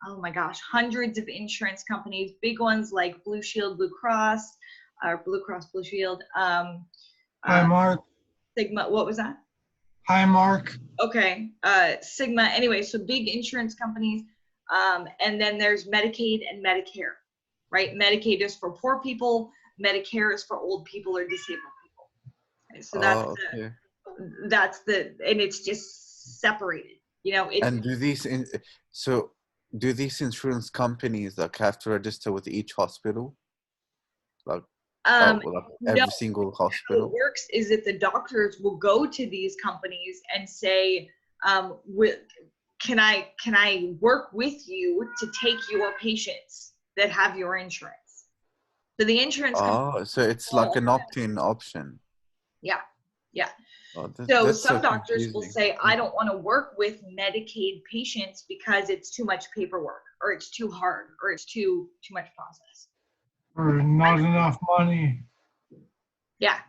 oh my gosh, hundreds of insurance companies, big ones like Blue Shield, Blue Cross, or Blue Cross Blue Shield. Hi, Mark. Sigma, what was that? Hi, Mark. Okay, Sigma. Anyway, so big insurance companies, and then there's Medicaid and Medicare, right? Medicaid is for poor people. Medicare is for old people or disabled people. Okay, so that's and it's just separated. And do these insurance companies like have to register with each hospital? Like every single hospital? How it works is that the doctors will go to these companies and say, can I work with you to take your patients that have your insurance? So the insurance company, so it's like an opt-in option. Yeah. So some doctors will say, I don't want to work with Medicaid patients because it's too much paperwork, or it's too hard, or it's too much process. Or not enough money. Yeah,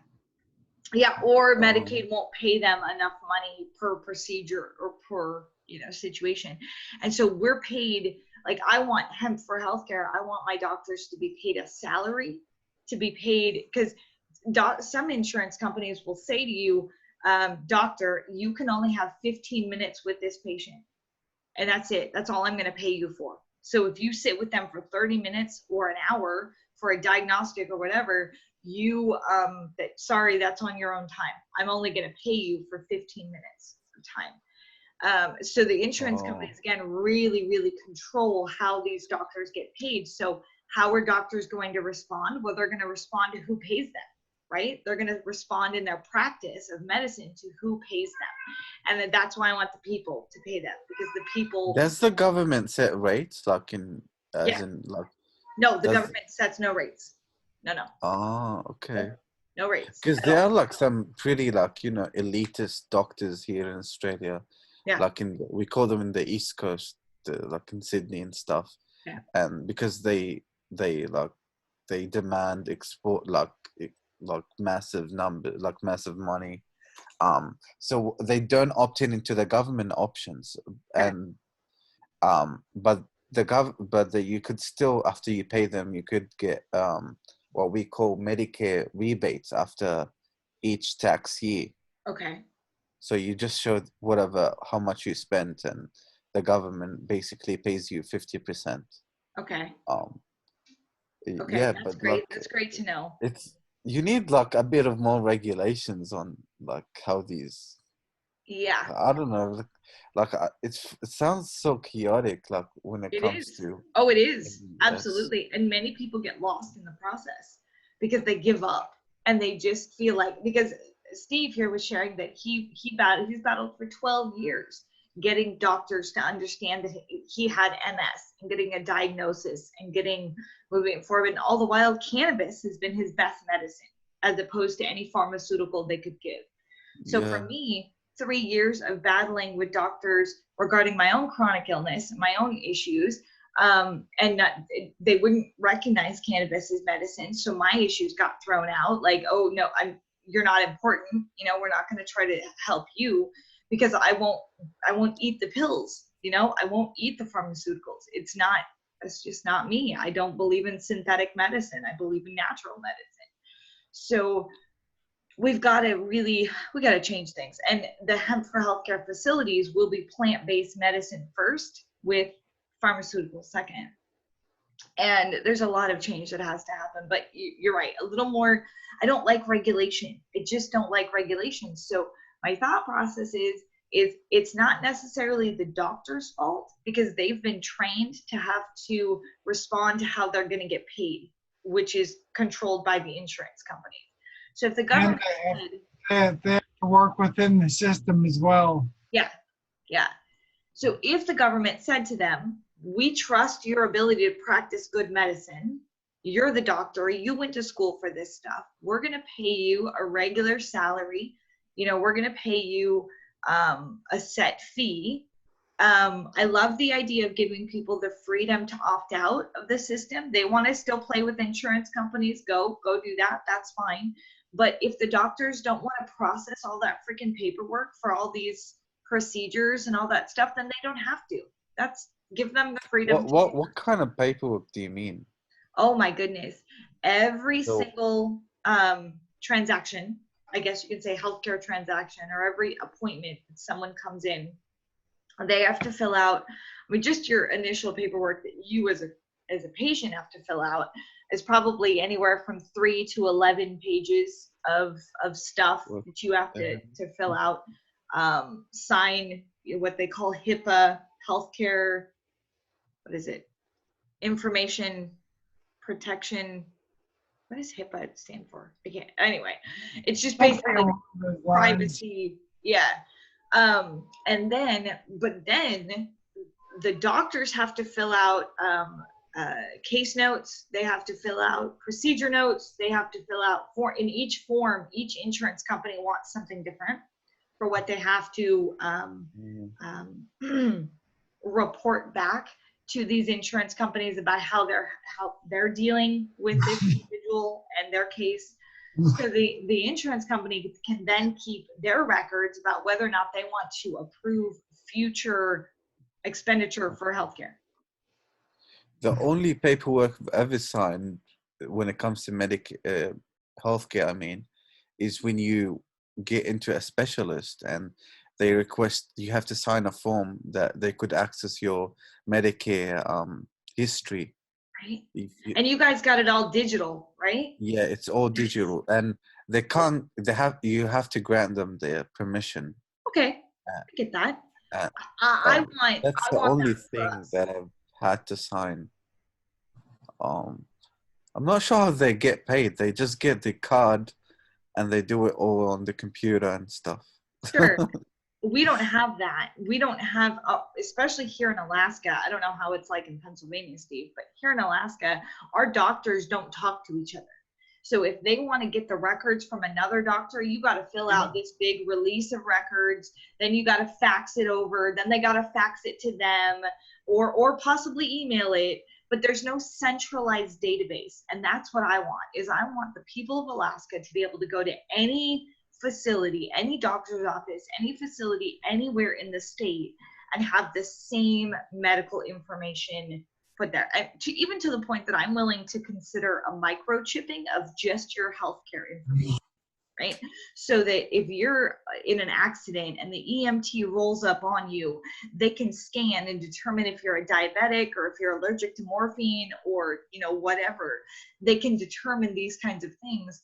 or Medicaid won't pay them enough money per procedure or per situation. And so we're paid, like I want Hemp for Healthcare, I want my doctors to be paid a salary, to be paid, because some insurance companies will say to you, doctor, you can only have 15 minutes with this patient, and that's it. That's all I'm going to pay you for. So if you sit with them for 30 minutes or an hour for a diagnostic or whatever, sorry, that's on your own time. I'm only going to pay you for 15 minutes of time. So the insurance companies, again, really, really control how these doctors get paid. So how are doctors going to respond? Well, they're going to respond to who pays them, right? They're going to respond in their practice of medicine to who pays them. And that's why I want the people to pay them, because the people... Does the government set rates, like No, the government sets no rates. No. Oh, okay. No rates. Because there are like some pretty elitist doctors here in Australia. Yeah. Like we call them in the East Coast, like in Sydney and stuff. Yeah. And because they demand export like massive numbers, like massive money So they don't opt in into the government options, and but you could still, after you pay them, you could get what we call Medicare rebates after each tax year. Okay. So you just show how much you spent, and the government basically pays you 50%. Okay. Okay, Yeah, that's but great. That's great to know. You need like a bit of more regulations on like how these. Yeah. I don't know. Like it sounds so chaotic. Like when it comes is. to. Oh, it is. MBS. Absolutely. And many people get lost in the process because they give up and they just feel like, because Steve here was sharing that he's battled for 12 years getting doctors to understand that he had MS and getting a diagnosis and moving forward. And all the while, cannabis has been his best medicine as opposed to any pharmaceutical they could give. So for me, 3 years of battling with doctors regarding my own chronic illness and my own issues, they wouldn't recognize cannabis as medicine. So my issues got thrown out like, oh no, you're not important. We're not going to try to help you because I won't eat the pills. I won't eat the pharmaceuticals. It's just not me. I don't believe in synthetic medicine. I believe in natural medicine. So we got to change things. And the hemp for healthcare facilities will be plant-based medicine first with pharmaceuticals second. And there's a lot of change that has to happen, but you're right. A little more, I don't like regulation. I just don't like regulation. So my thought process is it's not necessarily the doctor's fault because they've been trained to have to respond to how they're going to get paid, which is controlled by the insurance companies. So if the government they have to work within the system as well. Yeah. So if the government said to them, we trust your ability to practice good medicine, you're the doctor, you went to school for this stuff, we're going to pay you a regular salary, we're going to pay you a set fee. I love the idea of giving people the freedom to opt out of the system. They want to still play with insurance companies, go do that, that's fine. But if the doctors don't want to process all that freaking paperwork for all these procedures and all that stuff, then they don't have to. Give them the freedom. What kind of paperwork do you mean? Oh my goodness. Every single transaction, I guess you can say healthcare transaction, or every appointment that someone comes in, they have to fill out, just your initial paperwork that you as a patient have to fill out is probably anywhere from 3 to 11 pages of stuff that you have to fill out. Sign what they call HIPAA, healthcare, what is it? Information protection. What does HIPAA stand for? Anyway, it's just basically like privacy. Yeah. And then the doctors have to fill out case notes. They have to fill out procedure notes. They have to fill out in each form. Each insurance company wants something different for what they have to report back to these insurance companies about how they're dealing with this individual and their case. So the insurance company can then keep their records about whether or not they want to approve future expenditure for healthcare. The only paperwork I've ever signed when it comes to healthcare, is when you get into a specialist and they request you have to sign a form that they could access your Medicare history. Right. And you guys got it all digital, right? Yeah, it's all digital, and you have to grant them their permission. Okay, I get that. That's the only thing that I've had to sign. I'm not sure how they get paid. They just get the card and they do it all on the computer and stuff. Sure. We don't have that. We don't have, especially here in Alaska. I don't know how it's like in Pennsylvania, Steve, but here in Alaska, our doctors don't talk to each other. So if they want to get the records from another doctor, you got to fill out this big release of records. Then you got to fax it over. Then they got to fax it to them or possibly email it. But there's no centralized database. And that's what I want, is I want the people of Alaska to be able to go to any facility, any doctor's office, any facility anywhere in the state and have the same medical information put there. Even to the point that I'm willing to consider a microchipping of just your healthcare information. Right? So that if you're in an accident and the EMT rolls up on you, they can scan and determine if you're a diabetic or if you're allergic to morphine or, you know, whatever. They can determine these kinds of things.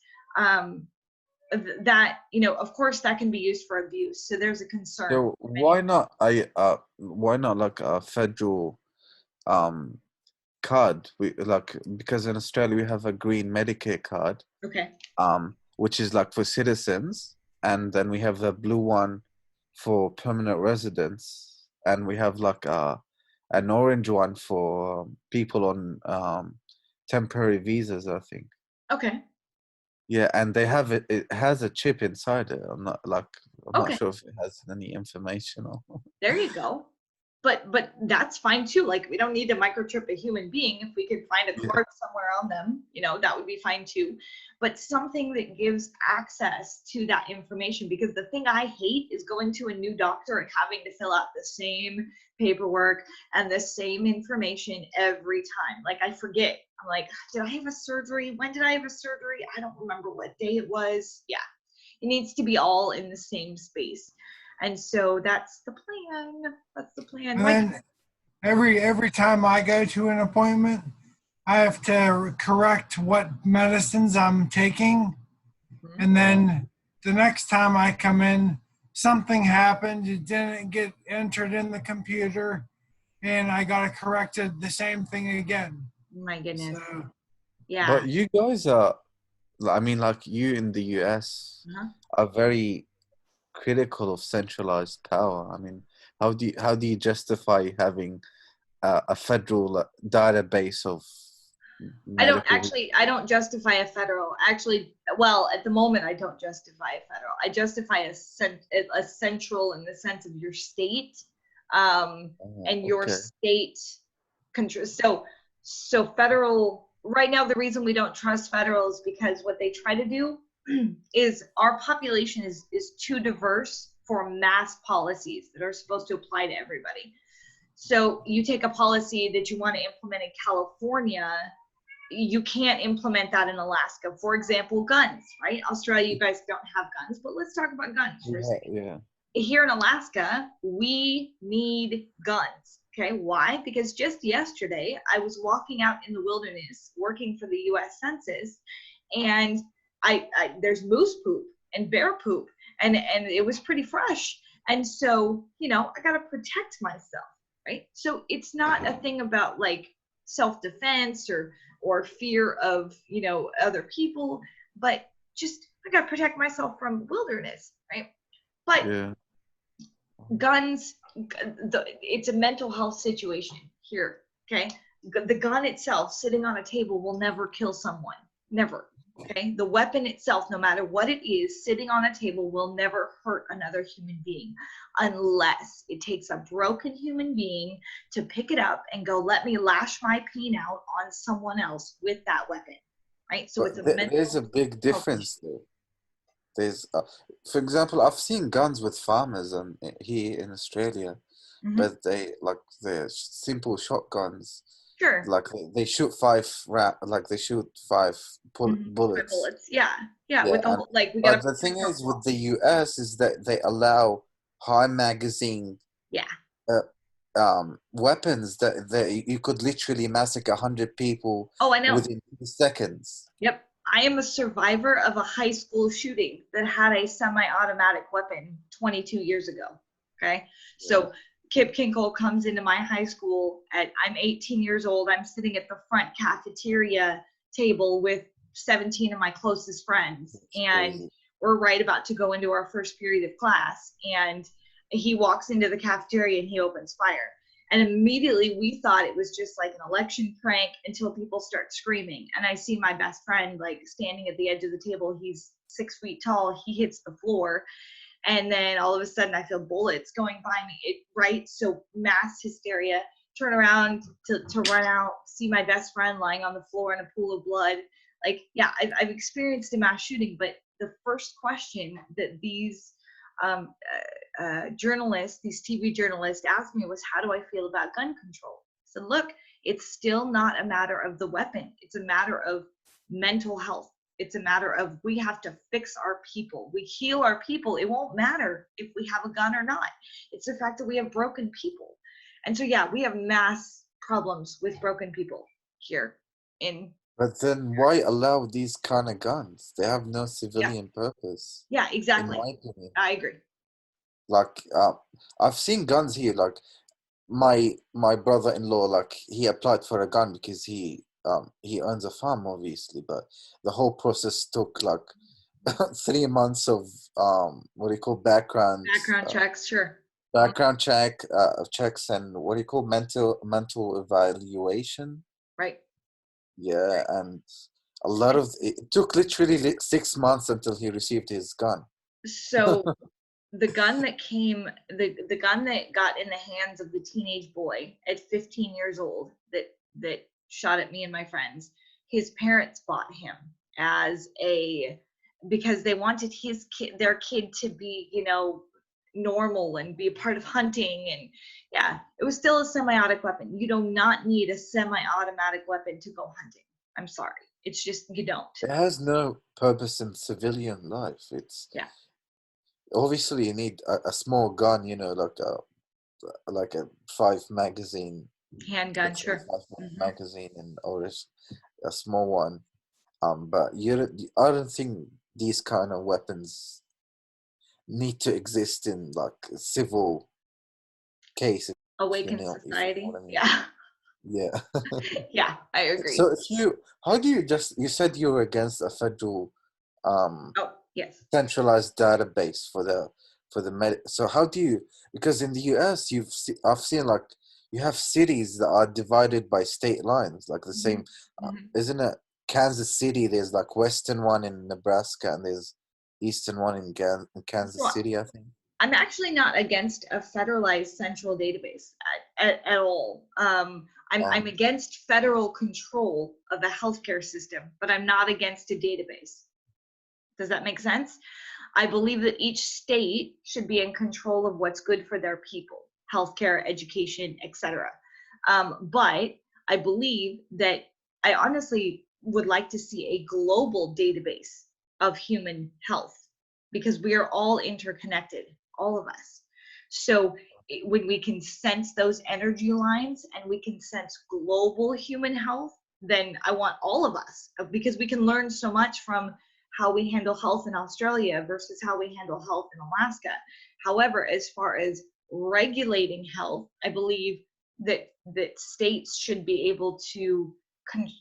That, you know, of course that can be used for abuse. So there's a concern. So why not like a federal card? Because in Australia we have a green Medicare card. Okay. Which is like for citizens, and then we have the blue one for permanent residents, and we have like an orange one for people on temporary visas, I think. Okay. Yeah, and they have it. It has a chip inside it. I'm not sure if it has any information or. There you go. But that's fine too. Like, we don't need to microchip a human being. If we could find a card somewhere on them, you know, that would be fine too. But something that gives access to that information, because the thing I hate is going to a new doctor and having to fill out the same paperwork and the same information every time. Like, I forget. I'm like, did I have a surgery? When did I have a surgery? I don't remember what day it was. Yeah, it needs to be all in the same space. And so that's the plan. That's the plan. And then every time I go to an appointment, I have to correct what medicines I'm taking. Mm-hmm. And then the next time I come in, something happened. It didn't get entered in the computer, and I got to correct it the same thing again. My goodness. So, yeah. But you guys are, I mean, like you in the US are very critical of centralized power. I mean, how do you justify having a federal database of medical? I don't justify a federal. Actually, well, at the moment I don't justify a federal. I justify a central in the sense of your state, and your state control. So federal right now, the reason we don't trust federal is because what they try to do is our population is too diverse for mass policies that are supposed to apply to everybody. So you take a policy that you want to implement in California, you can't implement that in Alaska. For example, guns, right? Australia, you guys don't have guns, but let's talk about guns for a second. Yeah. Here in Alaska, we need guns. Okay, why? Because just yesterday, I was walking out in the wilderness working for the U.S. Census, and there's moose poop and bear poop, and it was pretty fresh. And so, you know, I got to protect myself, right? So it's not a thing about like self-defense or fear of, you know, other people, but just I got to protect myself from wilderness, right? But guns, it's a mental health situation here, okay? The gun itself sitting on a table will never kill someone, never. Okay, the weapon itself, no matter what it is, sitting on a table will never hurt another human being unless it takes a broken human being to pick it up and go, let me lash my pain out on someone else with that weapon, right? So it's there's a big difference there. There's, for example, I've seen guns with farmers here in Australia, but they're simple shotguns. Sure. Like they shoot five bullets. Yeah. With the whole, like, we got. But the thing is, with the US, is that they allow high magazine. Weapons that you could literally massacre 100 people. Oh, I know. Within 2 seconds. Yep. I am a survivor of a high school shooting that had a semi-automatic weapon 22 years ago. Okay. So Kip Kinkle comes into my high school I'm 18 years old. I'm sitting at the front cafeteria table with 17 of my closest friends. And we're right about to go into our first period of class. And he walks into the cafeteria and he opens fire. And immediately we thought it was just like an election prank until people start screaming. And I see my best friend like standing at the edge of the table. He's 6 feet tall. He hits the floor. And then all of a sudden I feel bullets going by me, right? So mass hysteria, turn around to run out, see my best friend lying on the floor in a pool of blood. Like, yeah, I've experienced a mass shooting, but the first question that these journalists, these TV journalists asked me was, how do I feel about gun control? So look, it's still not a matter of the weapon. It's a matter of mental health. It's a matter of, we have to fix our people. We heal our people. It won't matter if we have a gun or not. It's the fact that we have broken people. And so, yeah, we have mass problems with broken people here in. But then why allow these kind of guns? They have no civilian purpose. Yeah, exactly. In my opinion. I agree. Like, I've seen guns here. Like, my brother-in-law, like, he applied for a gun because he owns a farm, obviously, but the whole process took like 3 months of what do you call background checks, sure. Background checks, and what do you call mental evaluation. Right. Yeah, and a lot of it took literally 6 months until he received his gun. So the gun that came, the gun that got in the hands of the teenage boy at 15 years old that shot at me and my friends, his parents bought him because they wanted their kid to be, normal and be a part of hunting. And yeah, it was still a semi-automatic weapon. You do not need a semi-automatic weapon to go hunting. I'm sorry. It's just, you don't. It has no purpose in civilian life. It's obviously you need a small gun, like a 5 magazine handgun, sure. 5 magazine, or a small one. But I don't think these kind of weapons need to exist in like civil cases. Awakened society. You know what I mean. Yeah. Yeah. Yeah, I agree. So you said you were against a federal yes, centralized database for the so how do you, because in the US I've seen like you have cities that are divided by state lines, like the same isn't it Kansas City, there's like western one in Nebraska and there's eastern one in Kansas City, I think. I'm actually not against a federalized central database at all. I'm against federal control of the healthcare system, but I'm not against a database. Does that make sense? I believe that each state should be in control of what's good for their people, healthcare, education, etc. But I believe that I honestly would like to see a global database of human health, because we are all interconnected, all of us. So when we can sense those energy lines and we can sense global human health, then I want all of us, because we can learn so much from how we handle health in Australia versus how we handle health in Alaska. However, as far as regulating health, I believe that states should be able to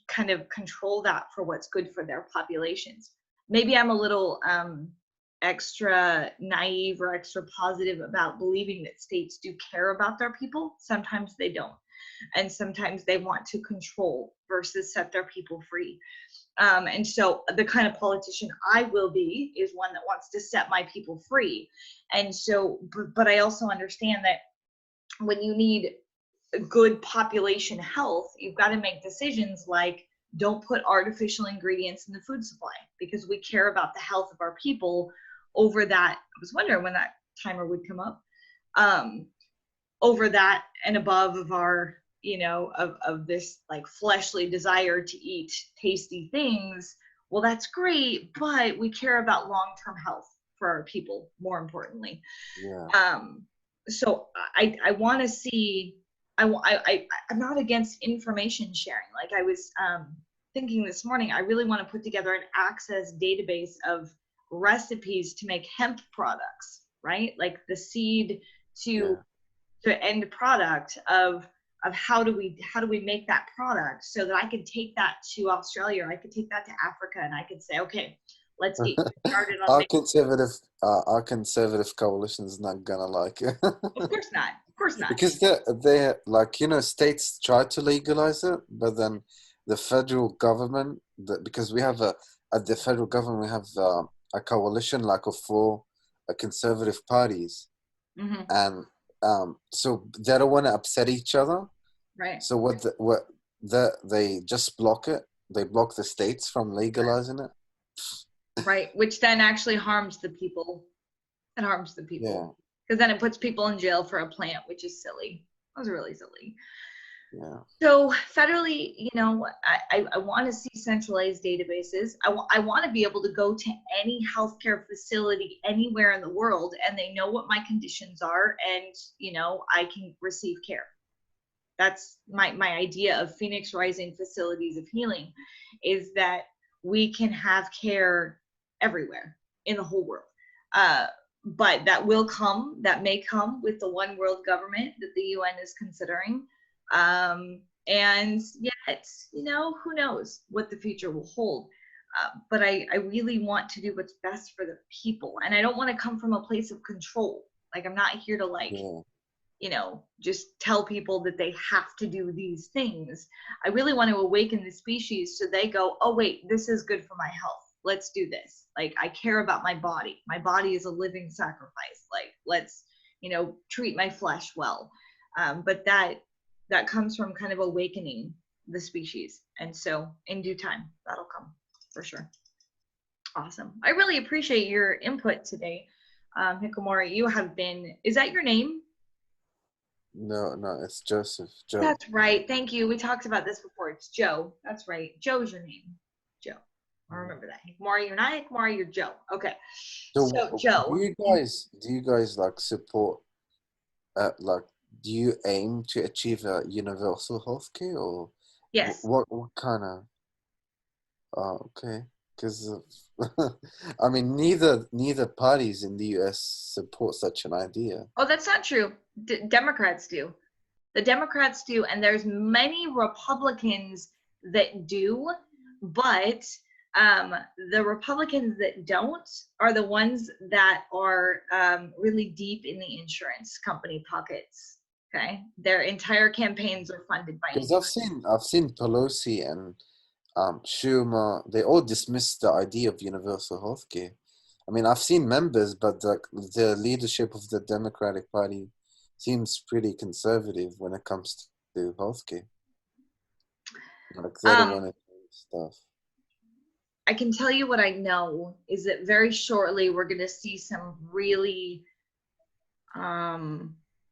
kind of control that for what's good for their populations. Maybe I'm a little extra naive or extra positive about believing that states do care about their people. Sometimes they don't. And sometimes they want to control versus set their people free. And so the kind of politician I will be is one that wants to set my people free. And so, but I also understand that when you need good population health, you've got to make decisions like, don't put artificial ingredients in the food supply, because we care about the health of our people over that. I was wondering when that timer would come up, over that and above of our, of this like fleshly desire to eat tasty things. Well, that's great, but we care about long-term health for our people, more importantly. Yeah. So I want to see, I'm not against information sharing. Like I was thinking this morning, I really want to put together an access database of recipes to make hemp products, right? Like the seed to end product of how do we make that product, so that I could take that to Australia, or I could take that to Africa, and I could say, okay, let's get started on our conservative coalition is not gonna like it. Of course not. Because they're like, states try to legalize it, but then the federal government, because we have at the federal government we have a coalition like of 4 conservative parties, and so they don't want to upset each other, right? So they just block it. They block the states from legalizing it. Right, which then actually harms the people. It harms the people. Because then it puts people in jail for a plant, which is silly. That was really silly. Yeah. So federally, you know, I want to see centralized databases. I want to be able to go to any healthcare facility anywhere in the world, and they know what my conditions are, and, you know, I can receive care. That's my idea of Phoenix Rising Facilities of Healing, is that we can have care everywhere in the whole world. But that may come with the one world government that the UN is considering. And yet, you know, who knows what the future will hold. But I really want to do what's best for the people. And I don't want to come from a place of control. Like, I'm not here to, like, you know, just tell people that they have to do these things. I really want to awaken the species so they go, oh, wait, this is good for my health. Let's do this. Like, I care about my body. My body is a living sacrifice. Like, let's, you know, treat my flesh well. But that comes from kind of awakening the species. And so in due time, that'll come for sure. Awesome. I really appreciate your input today. Hikomori, you have been, is that your name? No, it's Joseph. Joe. That's right. Thank you. We talked about this before. It's Joe. That's right. Joe's your name. Joe. I remember that. Hikomori, you're not Hikomori, you're Joe. Okay. So Joe. Do you guys like support, like, do you aim to achieve a universal healthcare, or yes? What kind of? Oh, okay. Because I mean, neither parties in the U.S. support such an idea. Oh, that's not true. Democrats do. The Democrats do, and there's many Republicans that do, but the Republicans that don't are the ones that are really deep in the insurance company pockets. Okay, their entire campaigns are funded by. Because I've seen Pelosi and Schumer, they all dismissed the idea of universal healthcare. I mean, I've seen members, but the leadership of the Democratic Party seems pretty conservative when it comes to healthcare. Like, they don't want to do stuff. I can tell you what I know is that very shortly we're going to see some really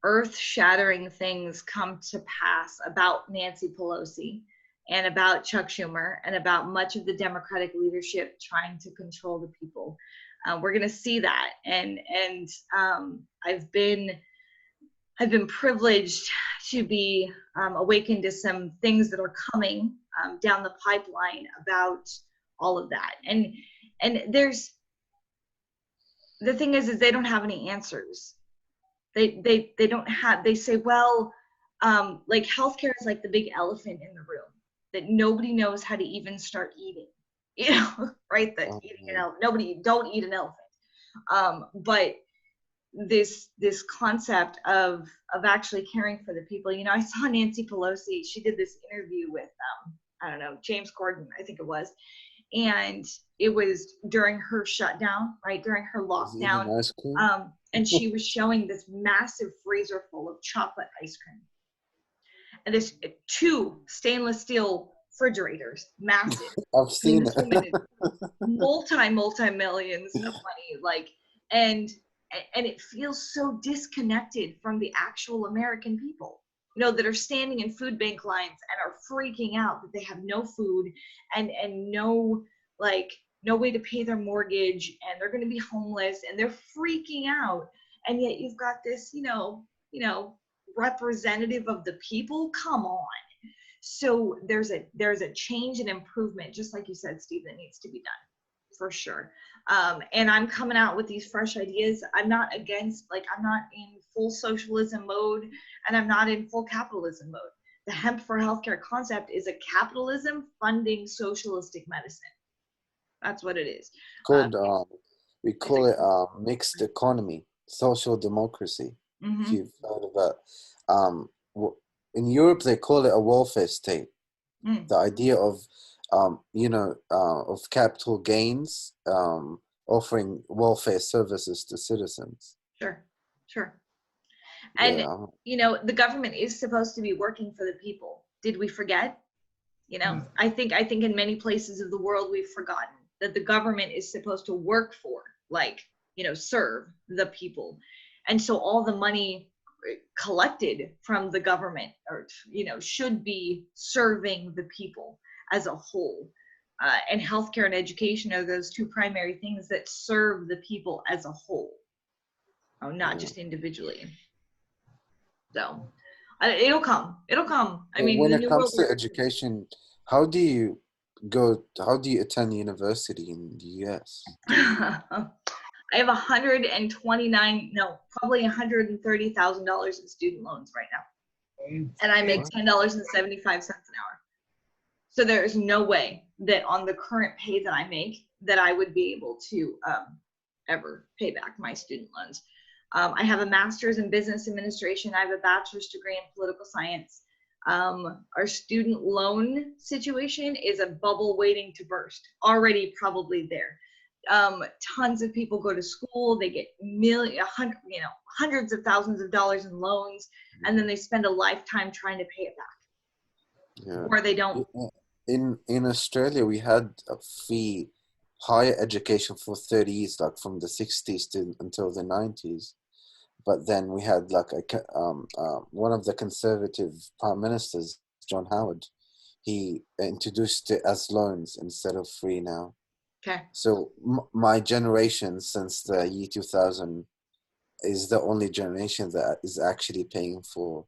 earth-shattering things come to pass about Nancy Pelosi and about Chuck Schumer and about much of the Democratic leadership trying to control the people. We're going to see that, and I've been privileged to be awakened to some things that are coming down the pipeline about all of that. And there's the thing is they don't have any answers. They don't have. They say, well, like, healthcare is like the big elephant in the room that nobody knows how to even start eating. You know, right? That eating an elephant. Don't eat an elephant. But this concept of actually caring for the people. You know, I saw Nancy Pelosi. She did this interview with I don't know, James Corden, I think it was, and it was during her shutdown, right, during her lockdown. And she was showing this massive freezer full of chocolate ice cream, and there's 2 stainless steel refrigerators, massive. I've seen it. multi millions of money, like, and it feels so disconnected from the actual American people, you know, that are standing in food bank lines and are freaking out that they have no food and no, like, no way to pay their mortgage, and they're going to be homeless, and they're freaking out. And yet you've got this, you know, representative of the people. Come on. So there's a change and improvement, just like you said, Steve, that needs to be done for sure. And I'm coming out with these fresh ideas. I'm not against, like, I'm not in full socialism mode, and I'm not in full capitalism mode. The Hemp for Healthcare concept is a capitalism funding socialistic medicine. That's what it is. We call it mixed economy, social democracy. Mm-hmm. If you've heard of that. In Europe, they call it a welfare state. The idea of of capital gains offering welfare services to citizens. Sure. And you know, the government is supposed to be working for the people. Did we forget? You know, I think in many places of the world we've forgotten that the government is supposed to work for, like, serve the people. And so all the money collected from the government, or should be serving the people as a whole. And healthcare and education are those two primary things that serve the people as a whole, not just individually. So it'll come. I mean, when the it new comes world to education, how do you attend university in the US? I have probably $130,000 in student loans right now. And I make $10.75 an hour. So there is no way that on the current pay that I make that I would be able to ever pay back my student loans. I have a master's in business administration. I have a bachelor's degree in political science. Our student loan situation is a bubble waiting to burst, already probably there. Tons of people go to school, they get hundreds of thousands of dollars in loans, and then they spend a lifetime trying to pay it back. Yeah. Or they don't. In Australia, we had a free higher education for 30 years, like from the 60s until the 90s. But then we had like one of the conservative prime ministers, John Howard. He introduced it as loans instead of free now. Okay. So my generation, since the year 2000, is the only generation that is actually paying for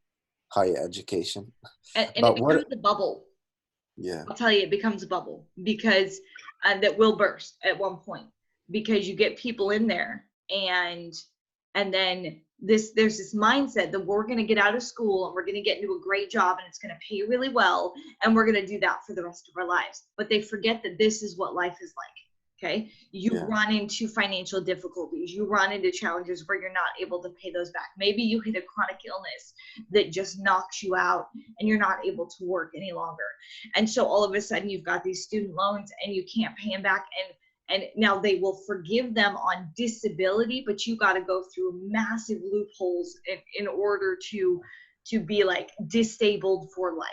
higher education. And it becomes a bubble. Yeah. I'll tell you, it becomes a bubble because that will burst at one point, because you get people in there and then there's this mindset that we're going to get out of school and we're going to get into a great job and it's going to pay really well and we're going to do that for the rest of our lives. But they forget that this is what life is like. Okay. You run into financial difficulties. You run into challenges where you're not able to pay those back. Maybe you hit a chronic illness that just knocks you out and you're not able to work any longer. And so all of a sudden you've got these student loans and you can't pay them back. And now they will forgive them on disability, but you got to go through massive loopholes in order to be like disabled for life.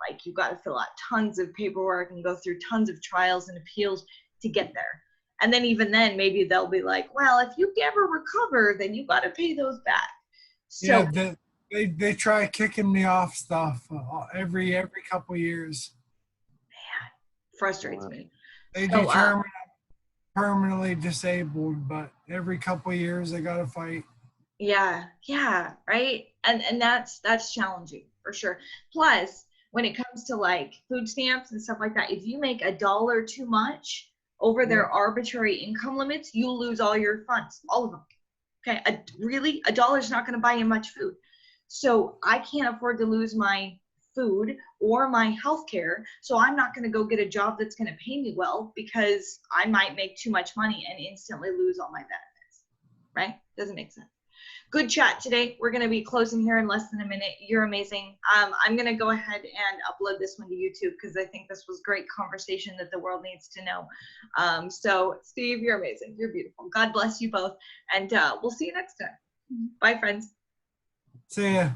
Like you got to fill out tons of paperwork and go through tons of trials and appeals to get there. And then even then, maybe they'll be like, well, if you ever recover, then you got to pay those back. So yeah, they try kicking me off stuff every couple years. Man, frustrates me. They determine I'm permanently disabled, but every couple years they got to fight. Yeah, right. And that's challenging for sure. Plus, when it comes to like food stamps and stuff like that, if you make $1 too much over their arbitrary income limits, you'll lose all your funds, all of them. Okay, really, $1 is not going to buy you much food. So I can't afford to lose my food or my health care. So I'm not going to go get a job that's going to pay me well because I might make too much money and instantly lose all my benefits. Right? Doesn't make sense. Good chat today. We're going to be closing here in less than a minute. You're amazing. I'm going to go ahead and upload this one to YouTube because I think this was great conversation that the world needs to know. So Steve, you're amazing. You're beautiful. God bless you both. And we'll see you next time. Bye, friends. See ya.